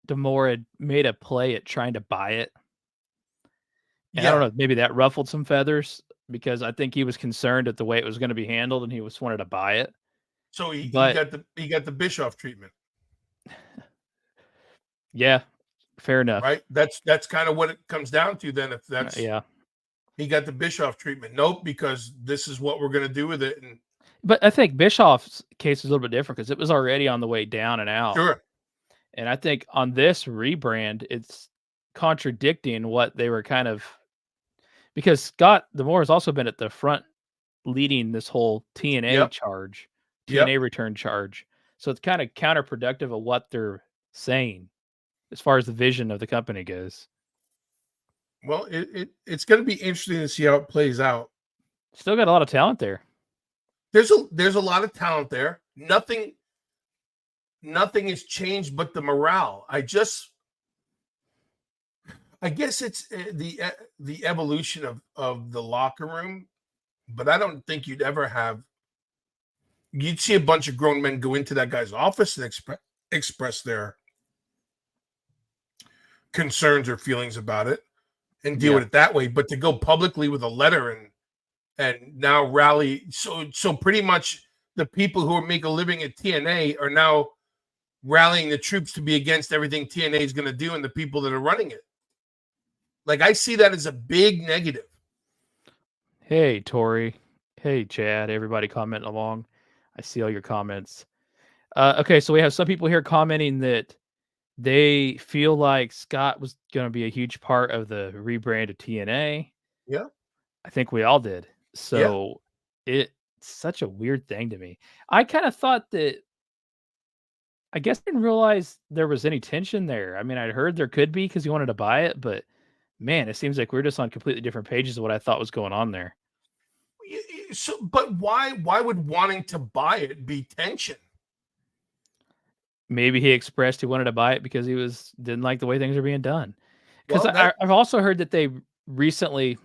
D'Amore had made a play at trying to buy it. And I don't know, maybe that ruffled some feathers, because I think he was concerned at the way it was going to be handled, and he just wanted to buy it. So he got the Bischoff treatment. Yeah, fair enough. Right? That's kind of what it comes down to then. If that's he got the Bischoff treatment. Nope, because this is what we're going to do with it. But I think Bischoff's case is a little bit different because it was already on the way down and out. Sure. And I think on this rebrand, it's contradicting what they were kind of, because Scott D'Amore has also been at the front leading this whole TNA charge, TNA return charge. So it's kind of counterproductive of what they're saying as far as the vision of the company goes. Well, it's going to be interesting to see how it plays out. Still got a lot of talent there. There's a lot of talent there. Nothing has changed but the morale. I guess it's the evolution of the locker room, but I don't think you'd see a bunch of grown men go into that guy's office and express their concerns or feelings about it and deal with it that way. But to go publicly with a letter and now rally, so pretty much the people who make a living at TNA are now rallying the troops to be against everything TNA is going to do and the people that are running it. Like, I see that as a big negative. Hey, Tori. Hey, Chad. Everybody commenting along. I see all your comments. Okay, so we have some people here commenting that they feel like Scott was going to be a huge part of the rebrand of TNA. Yeah. I think we all did. So it's such a weird thing to me. I kind of thought that, I guess I didn't realize there was any tension there. I mean, I'd heard there could be because he wanted to buy it, but man, it seems like we're just on completely different pages of what I thought was going on there. So, but why would wanting to buy it be tension? Maybe he expressed he wanted to buy it because he didn't like the way things are being done. Because I've also heard that they recently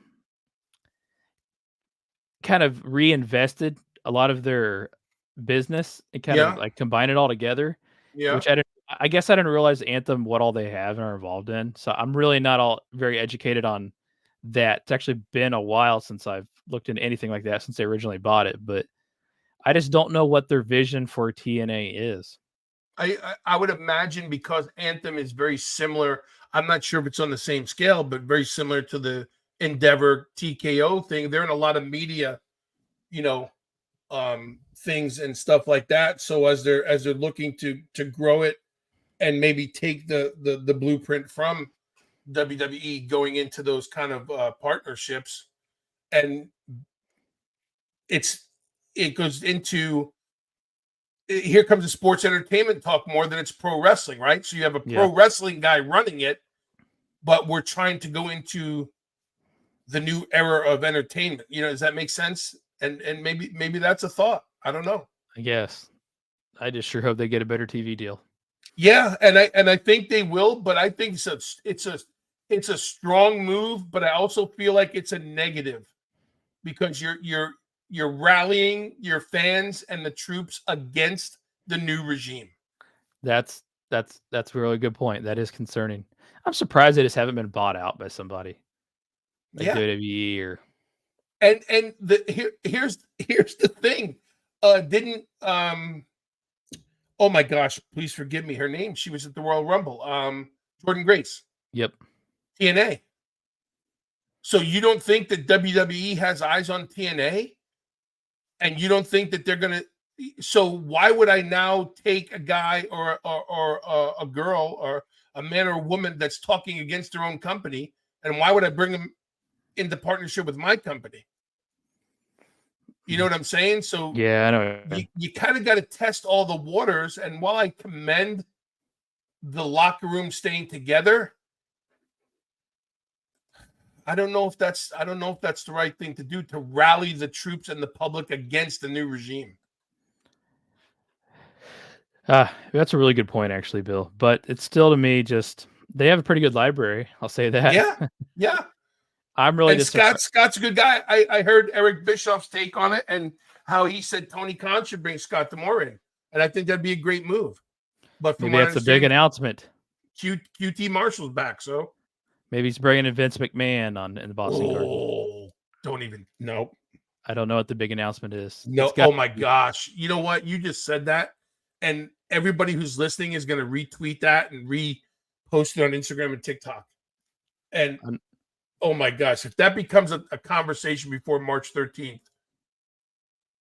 kind of reinvested a lot of their business and kind of like combine it all together. Yeah. Which I guess I didn't realize Anthem, what all they have and are involved in. So I'm really not all very educated on that. It's actually been a while since I've looked into anything like that since they originally bought it. But I just don't know what their vision for TNA is. I would imagine because Anthem is very similar. I'm not sure if it's on the same scale, but very similar to the Endeavor TKO thing. They're in a lot of media, things and stuff like that. So as they're looking to grow it and maybe take the blueprint from WWE going into those kind of partnerships, and it goes into, here comes the sports entertainment talk more than it's pro wrestling, right? So you have a pro wrestling guy running it, but we're trying to go into the new era of entertainment. Does that make sense? And maybe that's a thought. I don't know. I guess. I just sure hope they get a better TV deal. Yeah, and I think they will, but I think it's a strong move, but I also feel like it's a negative because you're rallying your fans and the troops against the new regime. That's a really good point. That is concerning. I'm surprised they just haven't been bought out by somebody like WWE or. And here's the thing. Oh my gosh, please forgive me. Her name. She was at the Royal Rumble. Jordan Grace. Yep. TNA. So you don't think that WWE has eyes on TNA? And you don't think that they're going to, so why would I now take a guy or a girl or a man or a woman that's talking against their own company, and why would I bring them into partnership with my company? You know what I'm saying? So yeah, I know. You kind of got to test all the waters. And while I commend the locker room staying together, I don't know if that's the right thing to do, to rally the troops and the public against the new regime. That's a really good point, actually, Bill. But it's still, to me, just they have a pretty good library. I'll say that. Yeah. I'm really and Scott's a good guy. I heard Eric Bischoff's take on it and how he said Tony Khan should bring Scott D'Amore in, and I think that'd be a great move. But from maybe that's a big announcement. QT Marshall's back, so maybe he's bringing in Vince McMahon in the Boston Garden. Oh, don't even know. I don't know what the big announcement is. No, oh my gosh! You know what? You just said that, and everybody who's listening is going to retweet that and repost it on Instagram and TikTok. And oh my gosh, if that becomes a conversation before March 13th,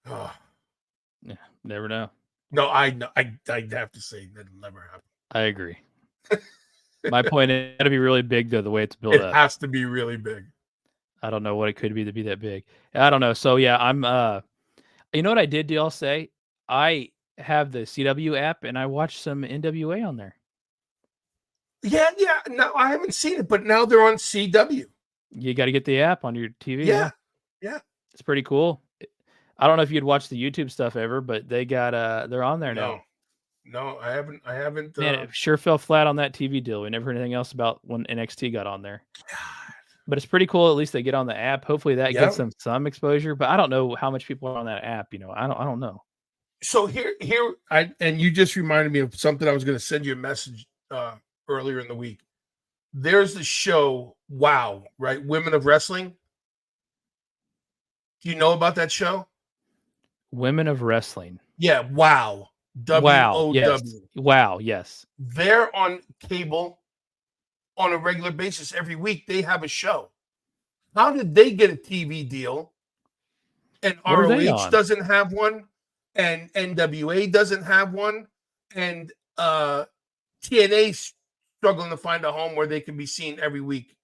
yeah, never know. No, I'd have to say that'll never happen. I agree. My point is, it got to be really big, though, the way it's built up. It has to be really big. I don't know what it could be to be that big. I don't know. So, yeah, I'm, you know what I did do? I'll say, I have the CW app, and I watched some NWA on there. Yeah. No, I haven't seen it, but now they're on CW. You got to get the app on your TV. Yeah. It's pretty cool. I don't know if you'd watch the YouTube stuff ever, but they got they're on there now. No, I haven't. Man, it sure fell flat on that TV deal. We never heard anything else about when NXT got on there. God. But it's pretty cool. At least they get on the app. Hopefully that gets them some exposure. But I don't know how much people are on that app. I don't know. So and you just reminded me of something. I was going to send you a message earlier in the week. There's the show, Wow, right? Women of Wrestling. Do you know about that show? Women of Wrestling. Yeah, Wow. WOW. Wow, yes. They're on cable on a regular basis every week. They have a show. How did they get a TV deal? And ROH doesn't have one, and NWA doesn't have one, and TNA's struggling to find a home where they can be seen every week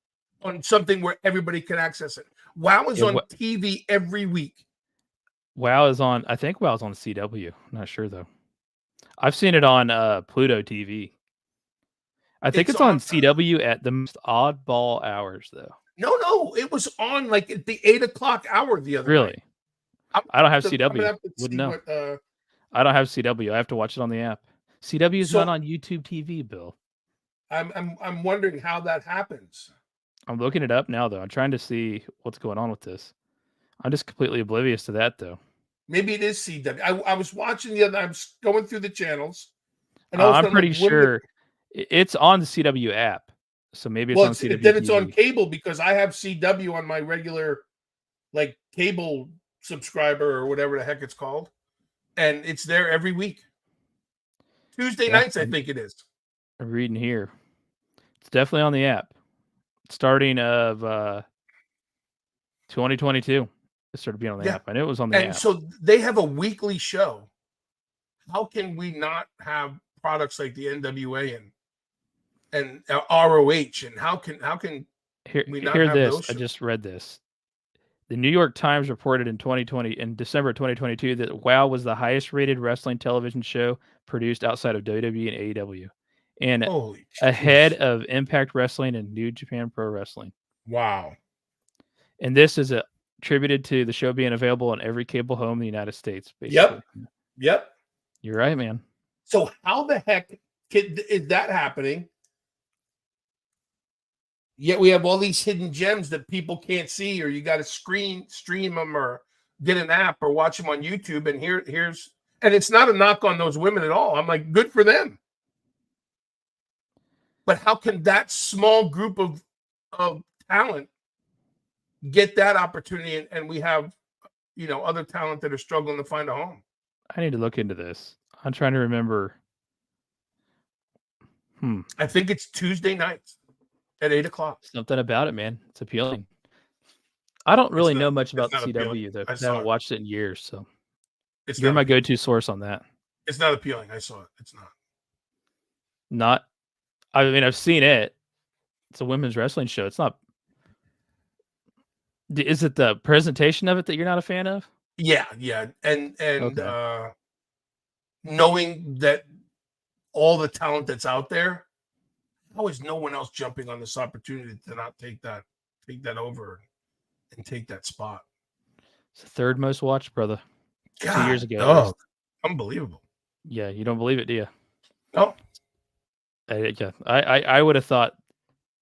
on something where everybody can access it. WOW is on TV every week. WOW is on, I think WOW's on CW. I'm not sure, though. I've seen it on Pluto TV. I think it's on CW at the most oddball hours, though. No, it was on like at the 8 o'clock hour the other Really? night. I don't have CW. Wouldn't know. I don't have CW. I have to watch it on the app. CW is not on YouTube TV, Bill. I'm wondering how that happens. I'm looking it up now, though. I'm trying to see what's going on with this. I'm just completely oblivious to that, though. Maybe it is CW. I was watching I was going through the channels. And I'm pretty sure it's on the CW app. So maybe it's on CW. Then it's on cable because I have CW on my regular, like, cable subscriber or whatever the heck it's called. and it's there every week. Tuesday nights, I think it is. I'm reading here. It's definitely on the app. Starting of 2022, it started being on the app. I knew it was on the app. And so they have a weekly show. How can we not have products like the NWA and ROH? And how can we not have this? those shows? I just read this. The New York Times reported in December 2022 that WOW was the highest rated wrestling television show produced outside of WWE and AEW, and ahead of Impact Wrestling and New Japan Pro Wrestling. Wow. And this is attributed to the show being available on every cable home in the United States. Basically. Yep. You're right, man. So how the heck is that happening? Yet we have all these hidden gems that people can't see, or you got to stream them, or get an app, or watch them on YouTube. And here's it's not a knock on those women at all. I'm like, good for them. But how can that small group of talent get that opportunity, and we have, other talent that are struggling to find a home? I need to look into this. I'm trying to remember. I think it's Tuesday nights at 8:00. Something about it, man. It's appealing. I don't really know much about CW though, because I haven't watched it in years. So you're my go-to source on that. It's not appealing. I saw it. It's not. I mean, I've seen it. It's a women's wrestling show. It's not. Is it the presentation of it that you're not a fan of? Yeah, and knowing that all the talent that's out there, how is no one else jumping on this opportunity to not take that over and take that spot? It's the third most watched, brother. God, 2 years ago. Unbelievable. Yeah, you don't believe it, do you? No. I would have thought.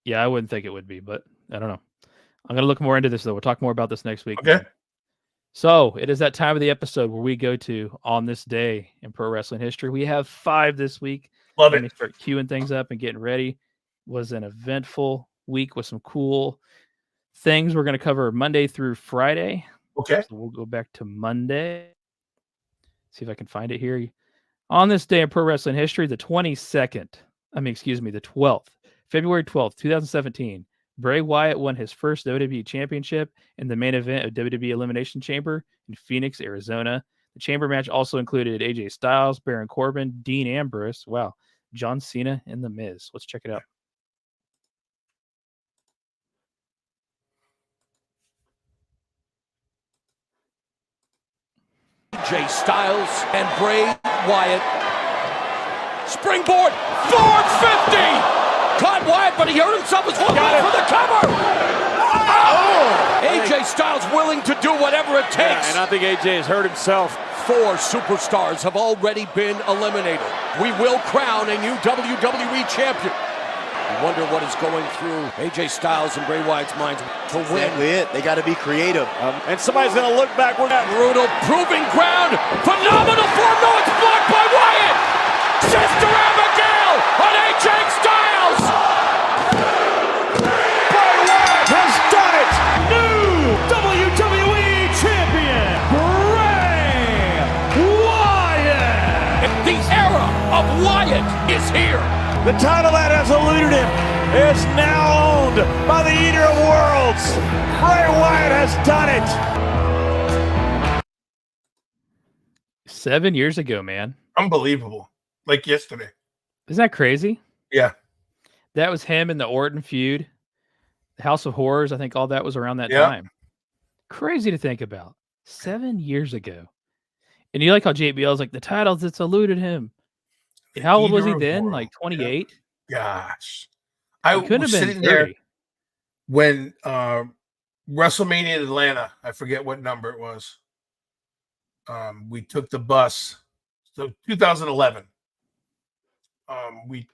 Yeah, I wouldn't think it would be, but I don't know. I'm gonna look more into this though. We'll talk more about this next week. Okay. Man. So it is that time of the episode where we go to on this day in pro wrestling history. We have 5 this week. Love Let it. me start queuing things up and getting ready. It was an eventful week with some cool things. We're going to cover Monday through Friday. Okay. So we'll go back to Monday. See if I can find it here. On this day in pro wrestling history, the 12th, February 12th, 2017. Bray Wyatt won his first WWE Championship in the main event of WWE Elimination Chamber in Phoenix, Arizona. The chamber match also included AJ Styles, Baron Corbin, Dean Ambrose, John Cena, and The Miz. Let's check it out. AJ Styles and Bray Wyatt. Springboard, 450! Caught Wyatt, but he hurt himself as well. For the cover! AJ Styles willing to do whatever it takes. And I think AJ has hurt himself. 4 superstars have already been eliminated. We will crown a new WWE champion. You wonder what is going through AJ Styles and Bray Wyatt's minds to win. Exactly it. They got to be creative. And somebody's going to look back. Brutal, proving ground. Phenomenal form. No, it's blocked by Wyatt. Sister Abigail on AJ Styles. Bray Wyatt has done it. New WWE Champion, Bray Wyatt. The era of Wyatt is here. The title that has eluded him is now owned by the Eater of Worlds. Bray Wyatt has done it. 7 years ago, man. Unbelievable. Like yesterday. Isn't that crazy? Yeah. That was him in the Orton feud. The House of Horrors, I think all that was around that time. Crazy to think about. 7 years ago. And you like how JBL's like, the titles that's eluded him. How old was he then? Like 28? Gosh. I couldn't was have been sitting 30. there when WrestleMania in Atlanta, I forget what number it was. We took the bus. So 2011. We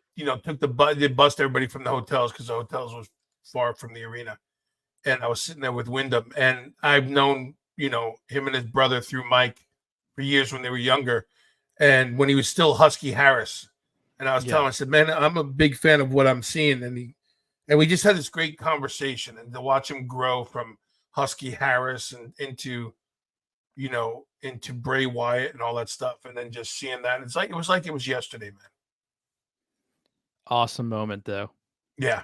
took the bus. They bussed everybody from the hotels because the hotels was far from the arena. And I was sitting there with Wyndham, and I've known him and his brother through Mike for years when they were younger, and when he was still Husky Harris. And I was telling him, I said, man, I'm a big fan of what I'm seeing. And we just had this great conversation, and to watch him grow from Husky Harris and into into Bray Wyatt and all that stuff, and then just seeing that, it was yesterday, man. Awesome moment though. Yeah.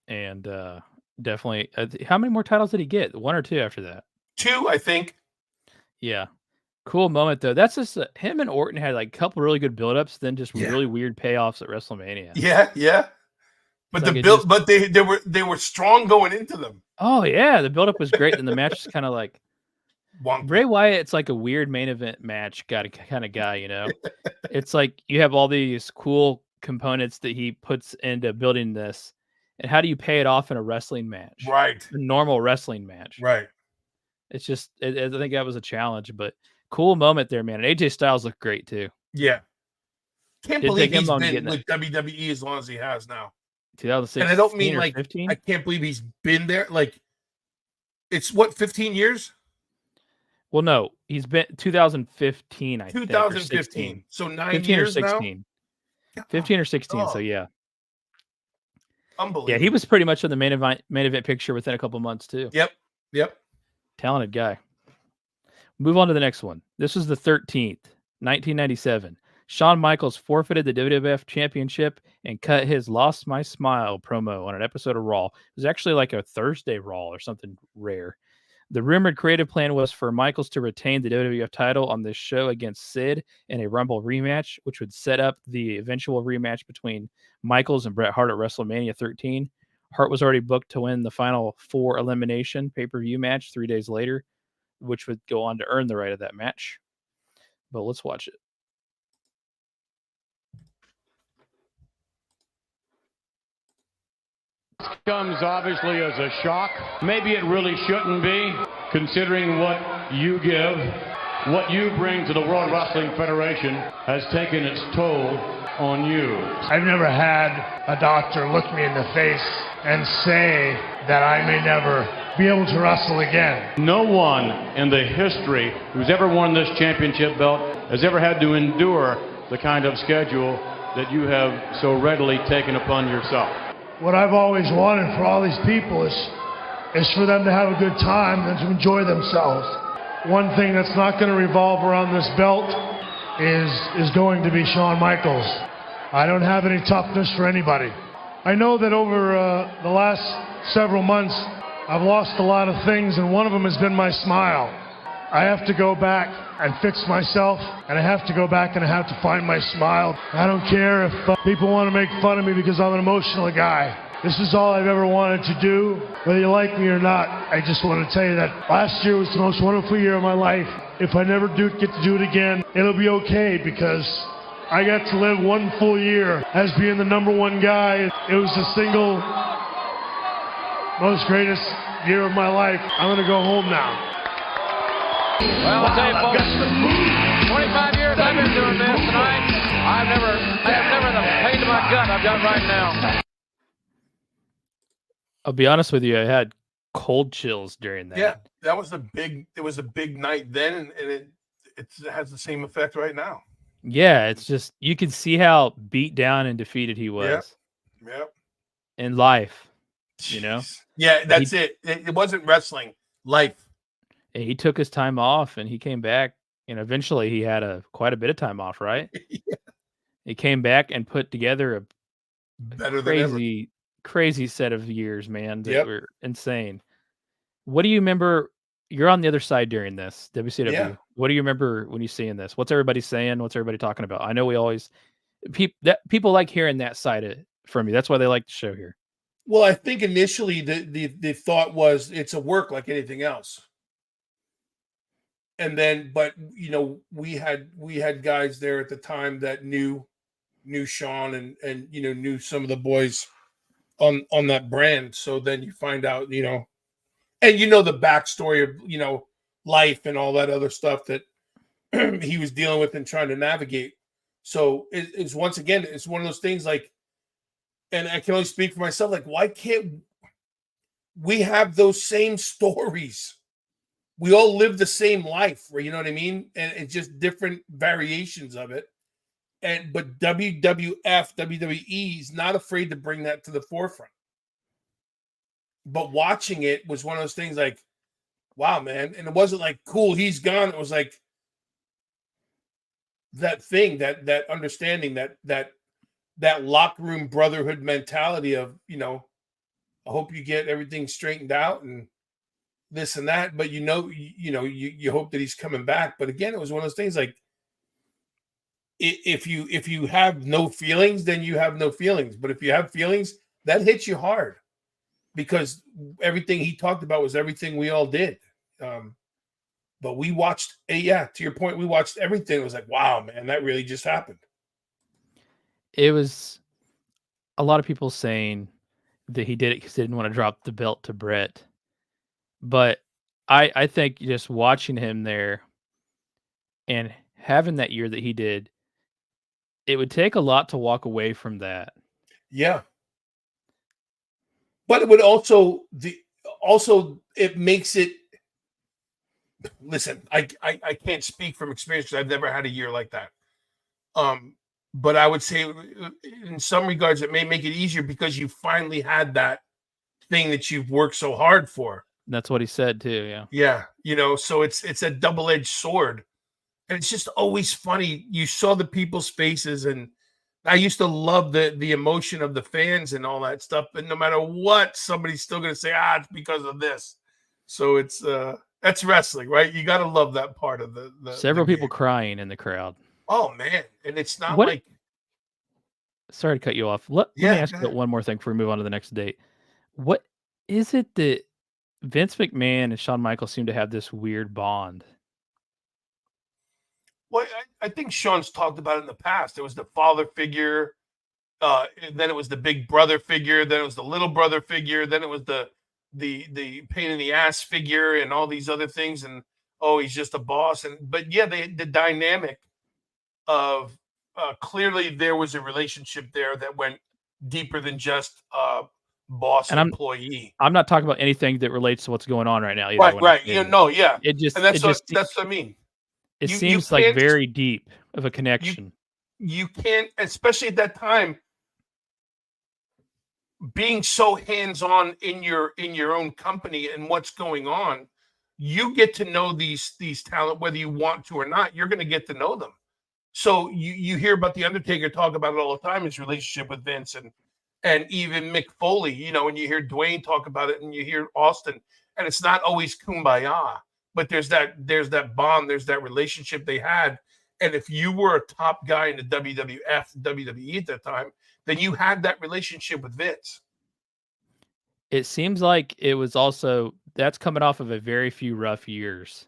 And definitely, how many more titles did he get? 1 or 2 after that? 2, I think. Yeah. Cool moment though. That's just him and Orton had like a couple really good buildups, then just really weird payoffs at WrestleMania. Yeah. But like they were strong going into them. Oh yeah, the buildup was great. Then the match was kind of like wonky. Bray Wyatt. It's like a weird main event match kind of guy, you know. It's like you have all these cool components that he puts into building this, and how do you pay it off in a wrestling match? Right, a normal wrestling match. Right. It's just I think that was a challenge, but cool moment there, man. And AJ Styles looked great too. Yeah, can't believe he's been with WWE as long as he has now. 2016, and I don't mean like 15? I can't believe he's been there. Like, it's what, 15 years? Well, no, he's been 2015. 2015. So 9 15 years or 16. Now? 15 or 16. So yeah, unbelievable. Yeah, he was pretty much in the main event picture within a couple months too. Yep. Talented guy. Move on to the next one. This was the 13th, 1997. Shawn Michaels forfeited the WWF Championship and cut his "Lost My Smile" promo on an episode of Raw. It was actually like a Thursday Raw or something rare. The rumored creative plan was for Michaels to retain the WWF title on this show against Sid in a Rumble rematch, which would set up the eventual rematch between Michaels and Bret Hart at WrestleMania 13. Hart was already booked to win the final 4 elimination pay-per-view match 3 days later, which would go on to earn the right of that match. But let's watch it. Comes obviously as a shock. Maybe it really shouldn't be, considering what you give, what you bring to the World Wrestling Federation has taken its toll on you. I've never had a doctor look me in the face and say that I may never be able to wrestle again. No one in the history who's ever won this championship belt has ever had to endure the kind of schedule that you have so readily taken upon yourself. What I've always wanted for all these people is for them to have a good time and to enjoy themselves. One thing that's not going to revolve around this belt is going to be Shawn Michaels. I don't have any toughness for anybody. I know that over the last several months, I've lost a lot of things, and one of them has been my smile. I have to go back and fix myself, and I have to go back and I have to find my smile. I don't care if people want to make fun of me because I'm an emotional guy. This is all I've ever wanted to do, whether you like me or not. I just want to tell you that last year was the most wonderful year of my life. If I never get to do it again, it'll be okay, because I got to live one full year as being the #1 guy. It was the single most greatest year of my life. I'm going to go home now. Well, I'll tell you, folks, 25 years I've been doing this tonight. I have never the pain to my gut I've got right now. I'll be honest with you, I had cold chills during that. Yeah, it was a big night then, and it has the same effect right now. Yeah, it's just, you can see how beat down and defeated he was. Yep. In life, you know? Yeah, that's it. It wasn't wrestling, life. And he took his time off and he came back, and eventually he had quite a bit of time off, right? Yeah. He came back and put together a Better crazy set of years, man, that were insane. What do you remember? You're on the other side during this, WCW. Yeah. What do you remember when you seeing this? What's everybody saying? What's everybody talking about? I know we always people like hearing that side from you. That's why they like the show here. Well, I think initially the thought was it's a work like anything else. And then, but we had guys there at the time that knew Shawn and knew some of the boys on that brand. So then you find out, and the backstory of life and all that other stuff that he was dealing with and trying to navigate. So it's once again, it's one of those things like, and I can only speak for myself, like, why can't we have those same stories? We all live the same life, you know what I mean? And it's just different variations of it. But WWE is not afraid to bring that to the forefront. But watching it was one of those things like, wow, man. And it wasn't like, cool, he's gone. It was like that thing, that understanding, that locker room brotherhood mentality of, I hope you get everything straightened out and this and that. But you hope that he's coming back. But again, it was one of those things like, if you have no feelings, then you have no feelings. But if you have feelings, that hits you hard, because everything he talked about was everything we all did. But we watched, to your point, we watched everything. It was like, wow, man, that really just happened. It was a lot of people saying that he did it because he didn't want to drop the belt to Brett. But I think just watching him there and having that year that he did, it would take a lot to walk away from that. Yeah. But it would also it makes it, listen, I can't speak from experience because I've never had a year like that. But I would say in some regards it may make it easier because you finally had that thing that you've worked so hard for. That's what he said too, yeah. Yeah, so it's a double-edged sword. And it's just always funny. You saw the people's faces, and I used to love the emotion of the fans and all that stuff. But no matter what, somebody's still going to say, it's because of this. So it's that's wrestling, right? You got to love that part of the several the people crying in the crowd. Oh man, and it's not like. Sorry to cut you off. Let me ask you one more thing before we move on to the next date. What is it that Vince McMahon and Shawn Michaels seem to have this weird bond? Well, I think Sean's talked about it in the past. It was the father figure, and then it was the big brother figure, then it was the little brother figure, then it was the pain in the ass figure, and all these other things. And he's just a boss. But the dynamic of clearly there was a relationship there that went deeper than just boss and employee. I'm not talking about anything that relates to what's going on right now. Right. It just that's what I mean. It seems like very deep of a connection. You can't, especially at that time, being so hands-on in your own company and what's going on. You get to know these talent, whether you want to or not. You're going to get to know them. So you hear about the Undertaker talk about it all the time, his relationship with Vince and even Mick Foley, and you hear Dwayne talk about it, and you hear Austin, and it's not always kumbaya. But there's that bond, there's that relationship they had. And if you were a top guy in the WWE at that time, then you had that relationship with Vince. It seems like it was also, that's coming off of a very few rough years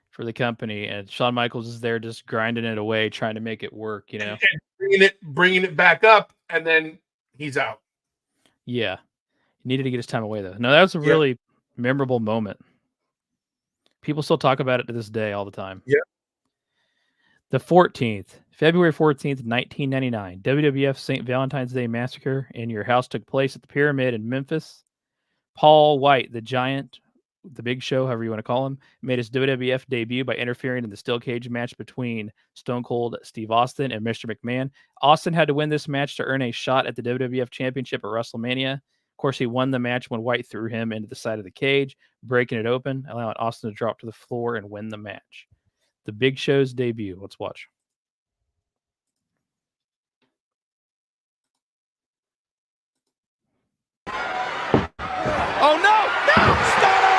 for the company. And Shawn Michaels is there just grinding it away, trying to make it work, And bringing it back up, and then he's out. Yeah. He needed to get his time away, though. No, that was a really memorable moment. People still talk about it to this day all the time. Yeah. The 14th, February 14th, 1999, WWF St. Valentine's Day Massacre in Your House took place at the Pyramid in Memphis. Paul White, the Giant, the Big Show, however you want to call him, made his WWF debut by interfering in the steel cage match between Stone Cold Steve Austin and Mr. McMahon. Austin had to win this match to earn a shot at the WWF Championship at WrestleMania. Of course, he won the match when White threw him into the side of the cage, breaking it open, allowing Austin to drop to the floor and win the match. The Big Show's debut. Let's watch. Oh, no! Stunner!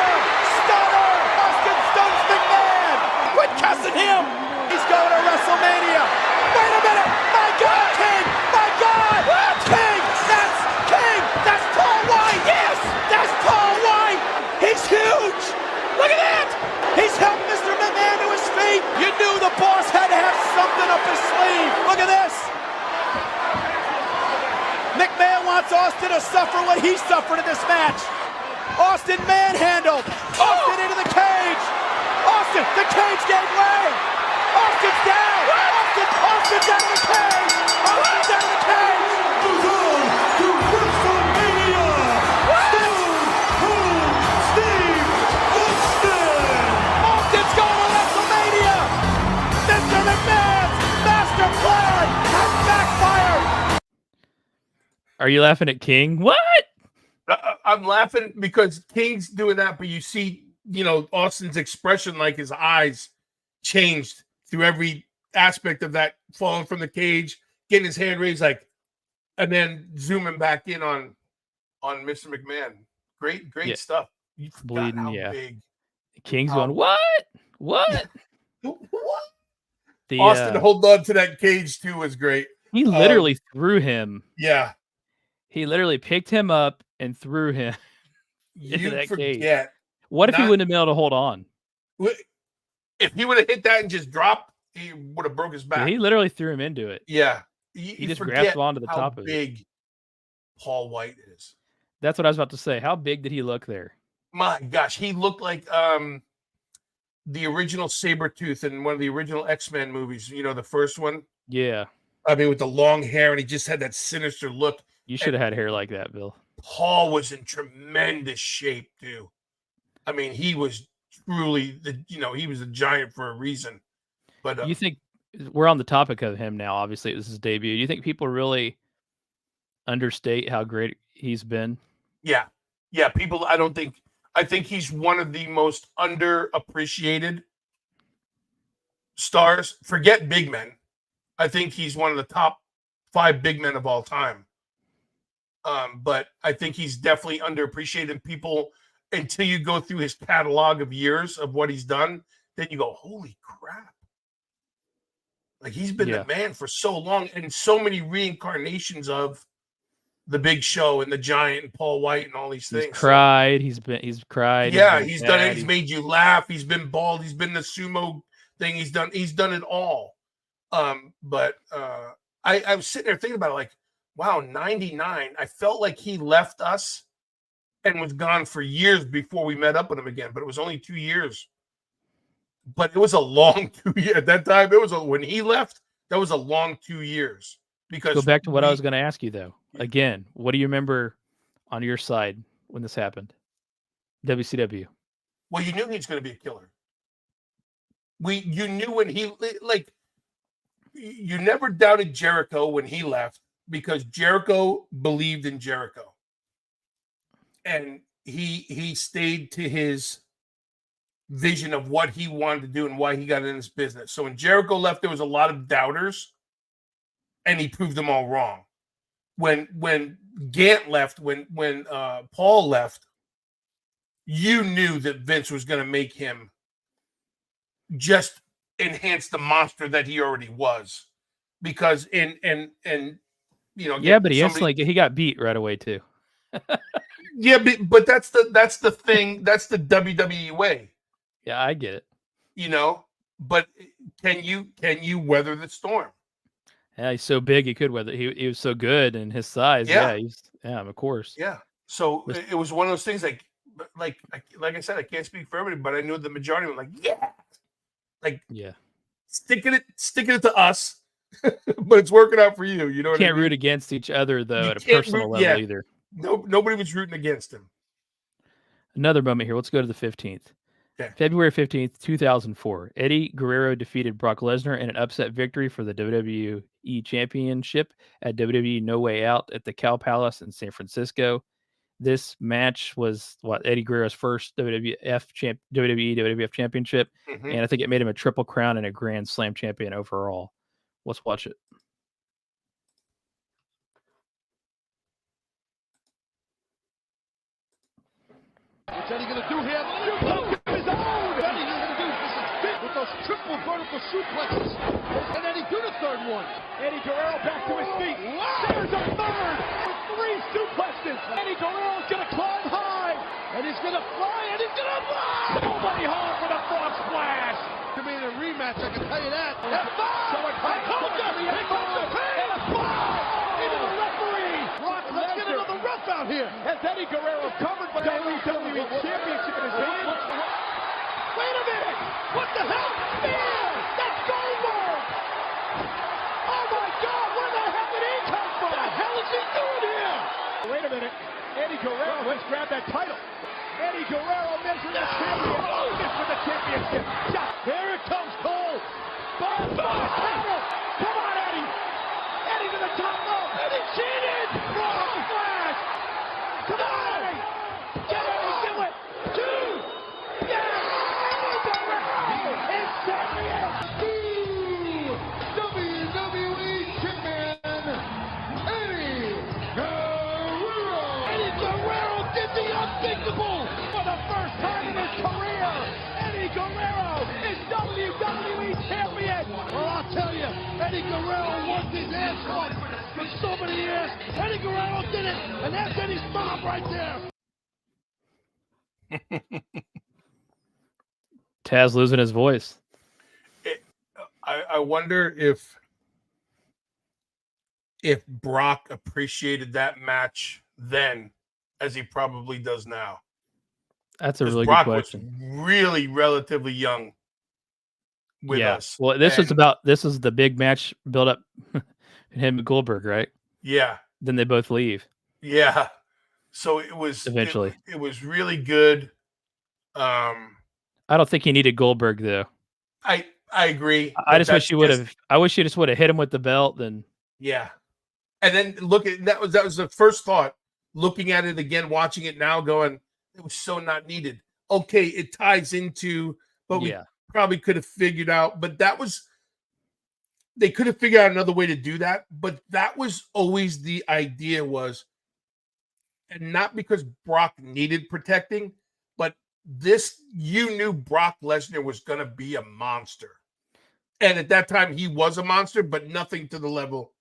Austin stuns McMahon! Quit cussing him! He's going to WrestleMania! Wait a minute! My God, King! My God! What? King! That's Paul White! Yes! That's Paul White! He's huge! Look at that! He's helped Mr. McMahon to his feet! You knew the boss had to have something up his sleeve! Look at this! McMahon wants Austin to suffer what he suffered in this match! Austin manhandled! Austin into the cage! Austin, the cage gave way! Austin's down! Austin's out of the cage! Austin's out of the cage! Moves on to WrestleMania! Stone Cold Steve Austin! Austin's going to WrestleMania! Mr. McMahon's master plan has backfired! Are you laughing at King? What? I'm laughing because King's doing that, but you see Austin's expression, like his eyes changed through every aspect of that falling from the cage, getting his hand raised, like, and then zooming back in on Mr. McMahon. Great stuff. You forgot Bleeding, how yeah. big. King's going, what? What? The, Austin holding on to that cage too was great. He literally threw him. Yeah. He literally picked him up and threw him into that cage. What if he wouldn't have been able to hold on? If he would have hit that and just dropped, he would have broke his back. Yeah, he literally threw him into it. Yeah. He just grasped onto the top of it. How big Paul White is. That's what I was about to say. How big did he look there? My gosh, he looked like the original Sabretooth in one of the original X-Men movies, the first one. Yeah. I mean, with the long hair, and he just had that sinister look. You should have had hair like that, Bill. Paul was in tremendous shape, too. I mean, he was truly, he was a giant for a reason. But you think, we're on the topic of him now, obviously it was his debut. Do you think people really understate how great he's been? Yeah. Yeah, I think he's one of the most underappreciated stars. Forget big men. I think he's one of the top 5 big men of all time. But I think he's definitely underappreciated. People, until you go through his catalog of years of what he's done, then you go, holy crap. Like, he's been the man for so long, and so many reincarnations of the Big Show and the Giant and Paul White and all these things. He's cried. He's cried. Yeah, he's done it. He's made you laugh. He's been bald. He's been the sumo thing. He's done it all. But I was sitting there thinking about it, like, wow, 99. I felt like he left us and was gone for years before we met up with him again. But it was only 2 years. But it was a long 2 years. At that time, when he left, that was a long 2 years. Because go back to what I was going to ask you, though. Again, what do you remember on your side when this happened? WCW. Well, you knew he was going to be a killer. You knew when he, like, you never doubted Jericho when he left, because Jericho believed in Jericho. And he stayed to his vision of what he wanted to do and why he got in this business. So when Jericho left, there was a lot of doubters, and he proved them all wrong. When Gant left, when Paul left, you knew that Vince was going to make him just enhance the monster that he already was, because but he instantly he got beat right away too. Yeah, but that's the thing. That's the WWE way. Yeah, I get it. But can you weather the storm? Yeah, he's so big he could weather. He was so good in his size. Yeah, of course. Yeah. So it was one of those things, like I said, I can't speak for everybody, but I knew the majority were like, sticking it to us, but it's working out for you. You know what I mean? Can't root against each other though at a personal level either. No, nobody was rooting against him. Another moment here. Let's go to the 15th. Okay. February 15th, 2004. Eddie Guerrero defeated Brock Lesnar in an upset victory for the WWE Championship at WWE No Way Out at the Cow Palace in San Francisco. This match was Eddie Guerrero's first WWF Championship, and I think it made him a Triple Crown and a Grand Slam champion overall. Let's watch it. What's Eddie going to do here? His own! Eddie going to do with those triple vertical suplexes. And Eddie do the third one. Eddie Guerrero back to his feet. There's a third with 3 suplexes. Eddie Guerrero's going to climb high. And he's going to fly. And he's going to fly. Nobody hard for the frog splash. Could be in a rematch, I can tell you that. F5! Here comes the pin! And a 5! Into the referee! Brock Lesnar. Let's get another ref out here. As Eddie Guerrero covered by WWE Championship in his hand. Wait a minute! What the hell? Spear! That's Goldberg! Oh my God! Where the hell did he come from? What the hell is he doing here? Wait a minute. Eddie Guerrero, let's grab that title. Eddie Guerrero measuring the champion. Oh, for the championship. Here it comes, Cole. Come on, Eddie. Eddie to the top rope. And he cheated. Frog splash. Come on, Eddie. Get it. Do it. 2. Yeah. WrestleMania. Eddie Guerrero worked his ass off for so many years. Eddie Guerrero did it, and that's Eddie's mom right there. Taz losing his voice. I wonder if Brock appreciated that match then as he probably does now. That's a really Brock good question. Was really relatively young with us. Well, this is the big match build up him and Goldberg, right? Yeah. Then they both leave. Yeah. So it was eventually. It was really good. I don't think he needed Goldberg though. I agree. I just wish you would have. I wish you just would have hit him with the belt. Then yeah. And then look at that was the first thought. Looking at it again, watching it now, going, it was so not needed. Okay, it ties into, but we probably could have figured out. But they could have figured out another way to do that. But that was always the idea was, and not because Brock needed protecting, but you knew Brock Lesnar was going to be a monster. And at that time, he was a monster, but nothing to the level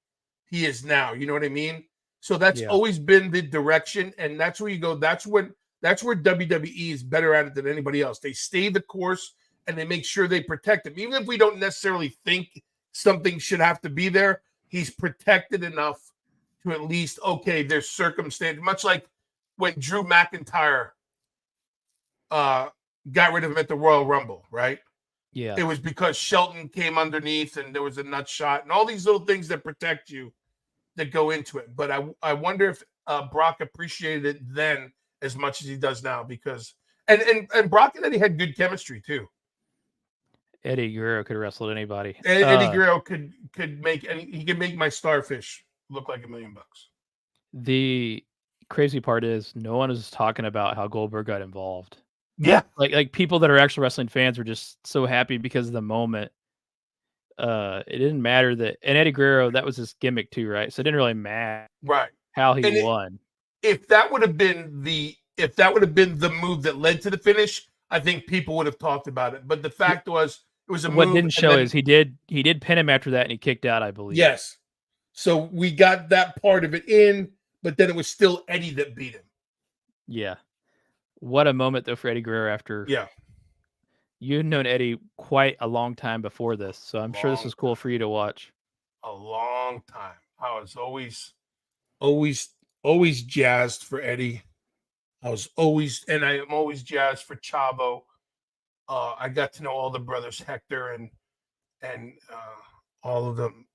he is now. You know what I mean? So that's always been the direction. And that's where you go. That's where WWE is better at it than anybody else. They stay the course and they make sure they protect him. Even if we don't necessarily think something should have to be there, he's protected enough to at least, okay, there's circumstance. Much like when Drew McIntyre got rid of him at the Royal Rumble, right? Yeah. It was because Shelton came underneath and there was a nut shot and all these little things that protect you that go into it. But I wonder if Brock appreciated it then as much as he does now because and Brock and Eddie had good chemistry too. Eddie Guerrero could have wrestled anybody. Eddie Guerrero could make my starfish look like $1 million. The crazy part is no one is talking about how Goldberg got involved. Yeah. Like people that are actual wrestling fans were just so happy because of the moment. It didn't matter that, and Eddie Guerrero, that was his gimmick too, right? So it didn't really matter how he won. If that would have been the move that led to the finish, I think people would have talked about it. But the fact was it was a what move. Didn't show is he did pin him after that and he kicked out, I believe. Yes. So we got that part of it in, but then it was still Eddie that beat him. Yeah. What a moment though for Eddie Guerrero after you'd known Eddie quite a long time before this, so I'm sure this was cool for you to watch. A long time. I was always jazzed for Eddie. I am always jazzed for Chavo. I got to know all the brothers, Hector and all of them.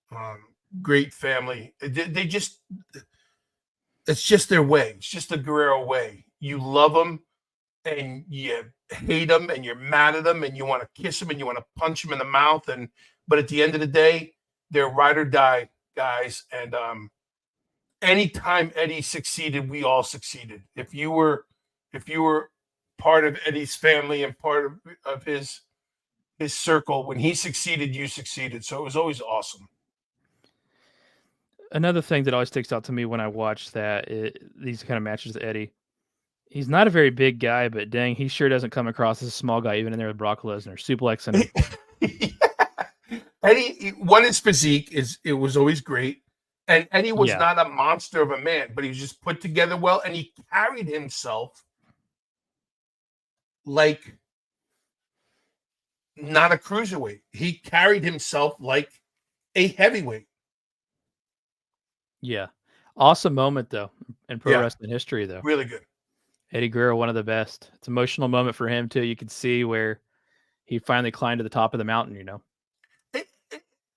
Great family. They just, it's just their way. It's just the Guerrero way. You love them and you hate them and you're mad at them and you want to kiss them and you want to punch them in the mouth. But at the end of the day, they're ride or die guys. And anytime Eddie succeeded, we all succeeded. If you were part of Eddie's family and part of his circle, when he succeeded, you succeeded. So it was always awesome. Another thing that always sticks out to me when I watch these kind of matches with Eddie, he's not a very big guy, but dang, he sure doesn't come across as a small guy, even in there with Brock Lesnar, suplexing him. Eddie, his physique it was always great. And Eddie was not a monster of a man, but he was just put together well, and he carried himself like not a cruiserweight. He carried himself like a heavyweight. Yeah. Awesome moment, though, in pro wrestling history, though. Really good. Eddie Guerrero, one of the best. It's an emotional moment for him, too. You could see where he finally climbed to the top of the mountain, you know.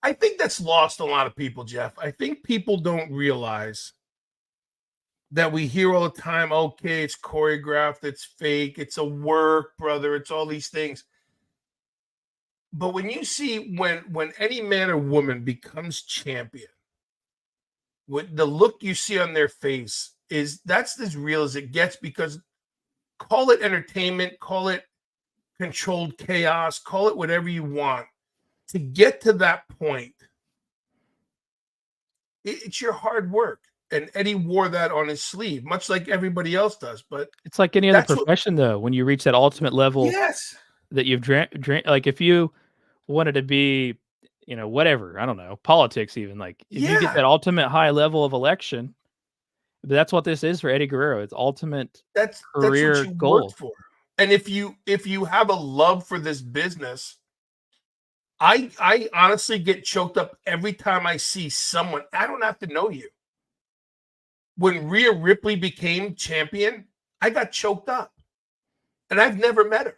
I think that's lost a lot of people, Jeff. I think people don't realize that we hear all the time, okay, it's choreographed, it's fake, it's a work, brother, it's all these things. But when you see when any man or woman becomes champion, with the look you see on their face that's as real as it gets, because call it entertainment, call it controlled chaos, call it whatever you want. To get to that point, it's your hard work. And Eddie wore that on his sleeve, much like everybody else does. But it's like any other profession, though. When you reach that ultimate level, yes, that you've like if you wanted to be whatever. I don't know, politics even. Like if you get that ultimate high level of election, that's what this is for Eddie Guerrero. It's ultimate career that's what you goal. work for. And if you have a love for this business, I honestly get choked up every time I see someone. I don't have to know you. When Rhea Ripley became champion, I got choked up, and I've never met her.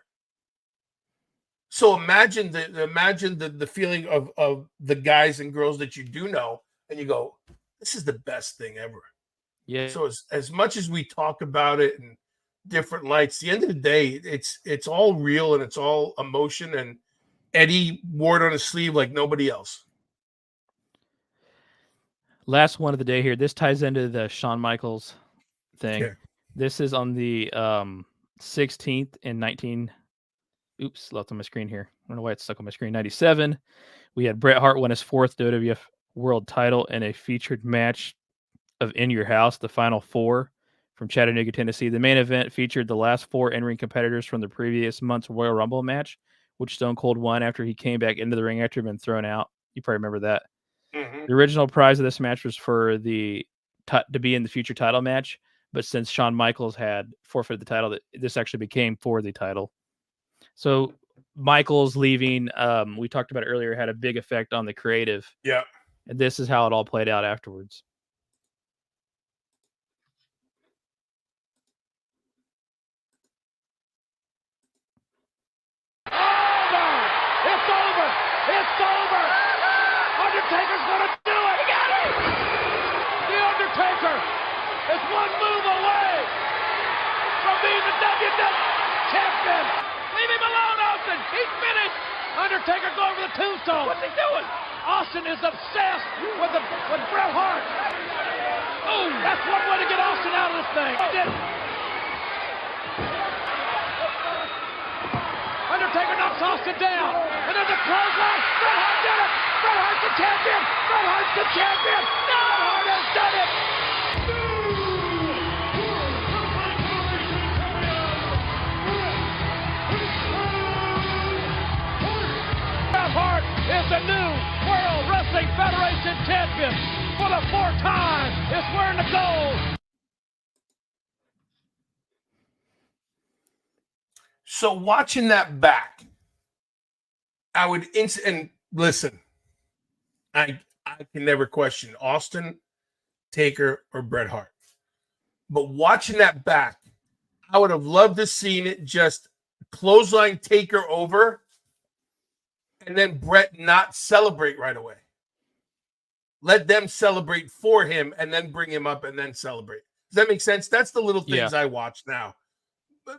So imagine the feeling of the guys and girls that you do know, and you go, "This is the best thing ever." Yeah. So as much as we talk about it in different lights, at the end of the day, it's all real and it's all emotion. And Eddie wore it on his sleeve like nobody else. Last one of the day here. This ties into the Shawn Michaels thing. Okay. This is on the 16th in 19. Oops, left on my screen here. I don't know why it's stuck on my screen. 97. We had Bret Hart win his 4th WWF World Title in a featured match of In Your House, the Final Four from Chattanooga, Tennessee. The main event featured the last 4 in-ring competitors from the previous month's Royal Rumble match, which Stone Cold won after he came back into the ring after he'd been thrown out. You probably remember that. Mm-hmm. The original prize of this match was for to be in the future title match, but since Shawn Michaels had forfeited the title, this actually became for the title. So Michaels leaving, we talked about it earlier, had a big effect on the creative. Yeah. And this is how it all played out afterwards. It's over! It's over! Undertaker's gonna do it! He got it! The Undertaker is one move away from being the WWF champion! Leave him alone, Austin! He's finished! Undertaker going for the tombstone! What's he doing? Austin is obsessed with Bret Hart! Oh, that's one way to get Austin out of this thing! Undertaker knocks Austin down, and there's a clothesline. Bret Hart did it. Bret Hart's the champion. Bret Hart's the champion. Bret Hart has done it. Bret Hart is the new World Wrestling Federation champion for the 4th time. It's wearing the gold. So watching that back, I would and listen. I can never question Austin, Taker, or Bret Hart. But watching that back, I would have loved to seen it just clothesline Taker over, and then Bret not celebrate right away. Let them celebrate for him, and then bring him up, and then celebrate. Does that make sense? That's the little things I watch now.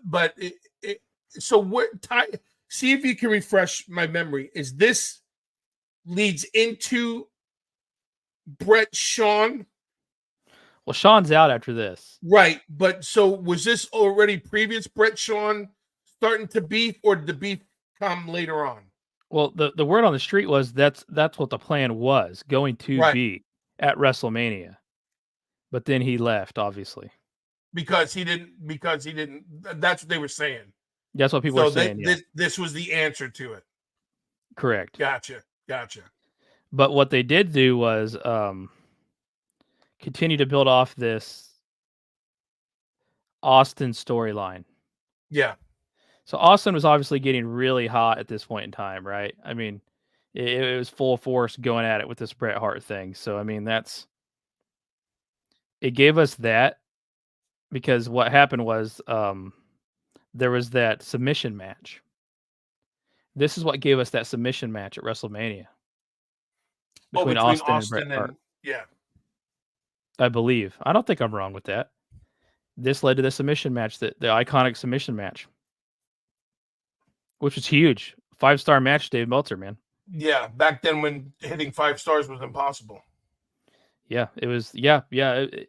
But so what? See if you can refresh my memory. Is this leads into Bret Shawn? Well, Shawn's out after this, right? But so was this already previous Bret Shawn starting to beef, or did the beef come later on? Well, the word on the street was that's what the plan was going to be at WrestleMania, but then he left, obviously, because he didn't. That's what they were saying. That's what people were saying. This was the answer to it. Correct. Gotcha. But what they did do was continue to build off this Austin storyline. Yeah. So Austin was obviously getting really hot at this point in time, right? I mean, it was full force going at it with this Bret Hart thing. So, I mean, it gave us that, because what happened was there was that submission match. This is what gave us that submission match at WrestleMania between Austin and Bret Hart. Yeah. I believe. I don't think I'm wrong with that. This led to the submission match, the iconic submission match, which was huge. 5-star match, Dave Meltzer, man. Yeah, back then when hitting 5 stars was impossible. Yeah, it was. Yeah.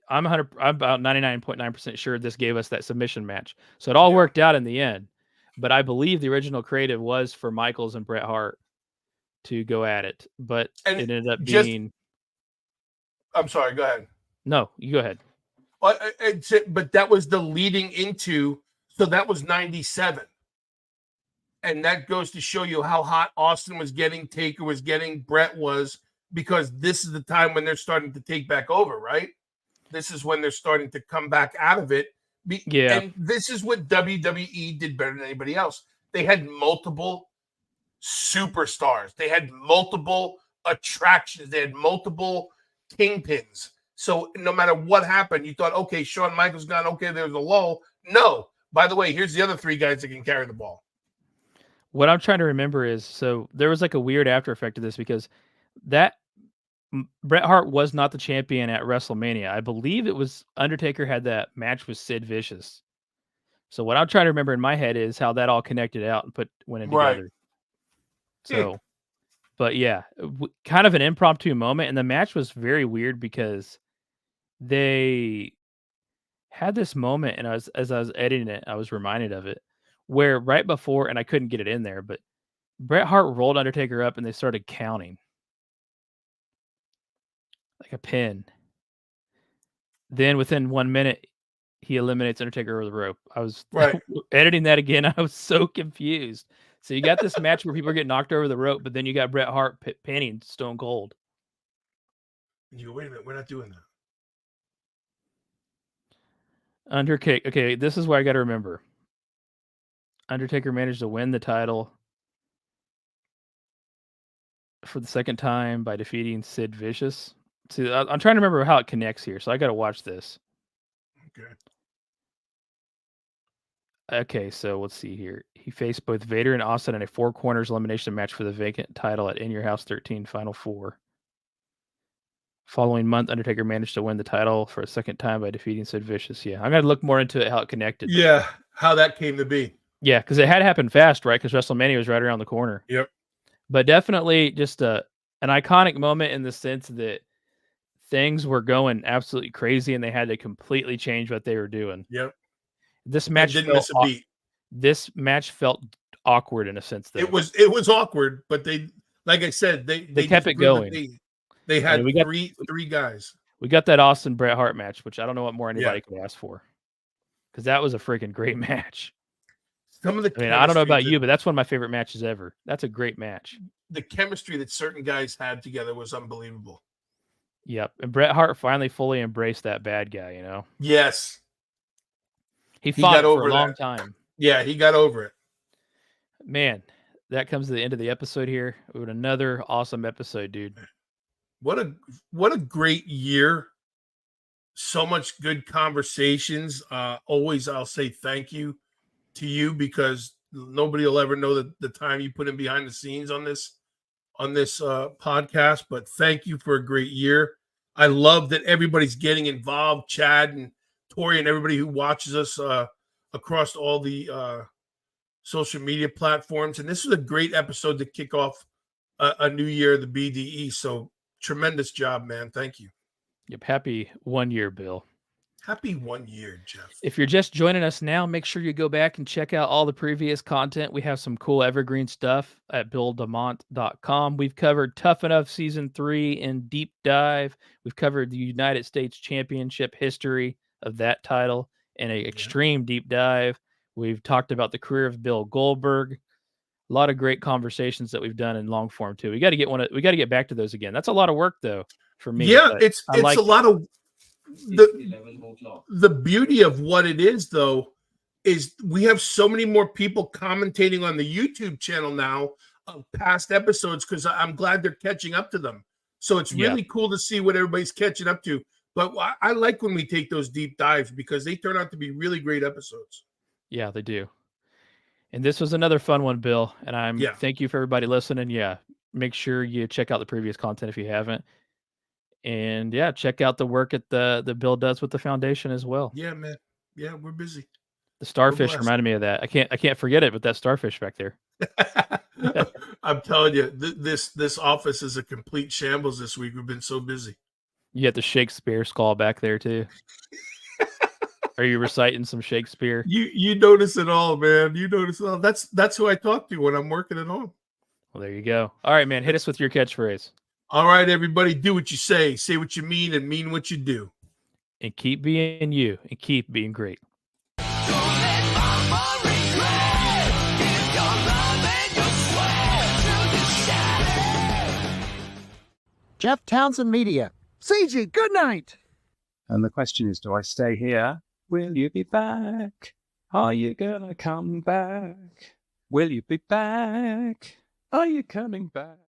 I'm about 99.9% sure this gave us that submission match. So it all worked out in the end. But I believe the original creative was for Michaels and Bret Hart to go at it, but it ended up being. I'm sorry. Go ahead. No, you go ahead. But that was the leading into. So that was 97, And that goes to show you how hot Austin was getting, Taker was getting, Brett was, because this is the time when they're starting to take back over, right? This is when they're starting to come back out of it. And this is what WWE did better than anybody else. They had multiple superstars. They had multiple attractions. They had multiple kingpins. So no matter what happened, you thought, okay, Shawn Michaels gone. Okay, there's a lull. No. By the way, here's the other 3 guys that can carry the ball. What I'm trying to remember is, so there was like a weird after effect of this because that Bret Hart was not the champion at WrestleMania. I believe it was Undertaker had that match with Sid Vicious. So what I'm trying to remember in my head is how that all connected out and went in together. So, but yeah, kind of an impromptu moment. And the match was very weird because they had this moment, and as I was editing it, I was reminded of it, where right before, and I couldn't get it in there, but Bret Hart rolled Undertaker up and they started counting like a pin. Then within 1 minute, he eliminates Undertaker over the rope. I was editing that again. I was so confused. So you got this match where people are getting knocked over the rope, but then you got Bret Hart pinning Stone Cold. And you go, wait a minute, we're not doing that. Undertaker. Okay, this is what I got to remember. Undertaker managed to win the title for the second time by defeating Sid Vicious. See, I'm trying to remember how it connects here, so I got to watch this. Okay, so let's see here. He faced both Vader and Austin in a 4 corners elimination match for the vacant title at In Your House 13 Final 4. Following month, Undertaker managed to win the title for a second time by defeating Sid Vicious. Yeah, I'm going to look more into it, how it connected. Yeah, how that came to be. Yeah, because it had happened fast, right? Because WrestleMania was right around the corner. Yep. But definitely just an iconic moment in the sense that things were going absolutely crazy and they had to completely change what they were doing. Yep. This match didn't miss a beat. This match felt awkward in a sense. Though. It was awkward, but they, like I said, they kept it going. They had three guys. We got that Austin Bret Hart match, which I don't know what more anybody could ask for, because that was a freaking great match. Some of the, I don't know about you, but that's one of my favorite matches ever. That's a great match. The chemistry that certain guys had together was unbelievable. Yep, and Bret Hart finally fully embraced that bad guy. You know. Yes. He fought for a long time. Yeah, he got over it. Man, that comes to the end of the episode here. With another awesome episode, dude. What a great year. So much good conversations. Always I'll say thank you to you, because nobody will ever know the time you put in behind the scenes on this podcast. But thank you for a great year. I love that everybody's getting involved. Chad and Tori and everybody who watches us across all the social media platforms. And this was a great episode to kick off a new year of the BDE. So tremendous job, man. Thank you. Yep. Happy 1 year, Bill. Happy 1 year, Jeff. If you're just joining us now, make sure you go back and check out all the previous content. We have some cool evergreen stuff at BillDeMott.com. We've covered Tough Enough Season 3 in deep dive. We've covered the United States Championship history of that title in an extreme deep dive. We've talked about the career of Bill Goldberg. A lot of great conversations that we've done in long form too. We got to get back to those again. That's a lot of work though for me. Yeah, it's a lot of the beauty of what it is though is we have so many more people commentating on the YouTube channel now of past episodes, because I'm glad they're catching up to them. So it's really cool to see what everybody's catching up to. But I like when we take those deep dives because they turn out to be really great episodes. Yeah, they do. And this was another fun one, Bill. And thank you for everybody listening. Yeah, make sure you check out the previous content if you haven't. And yeah, check out the work at the Bill does with the foundation as well. Yeah, man. Yeah, we're busy. The starfish reminded me of that. I can't forget it, but that starfish back there. I'm telling you, this office is a complete shambles this week. We've been so busy. You got the Shakespeare skull back there too. Are you reciting some Shakespeare? You notice it all, man. You notice it all. That's who I talk to when I'm working at home. Well, there you go. All right, man. Hit us with your catchphrase. All right, everybody. Do what you say what you mean, and mean what you do. And keep being you, and keep being great. Don't let mama regret. If your love Jeff Townsend Media. CG, good night. And the question is, do I stay here? Will you be back? Are you gonna come back? Will you be back? Are you coming back?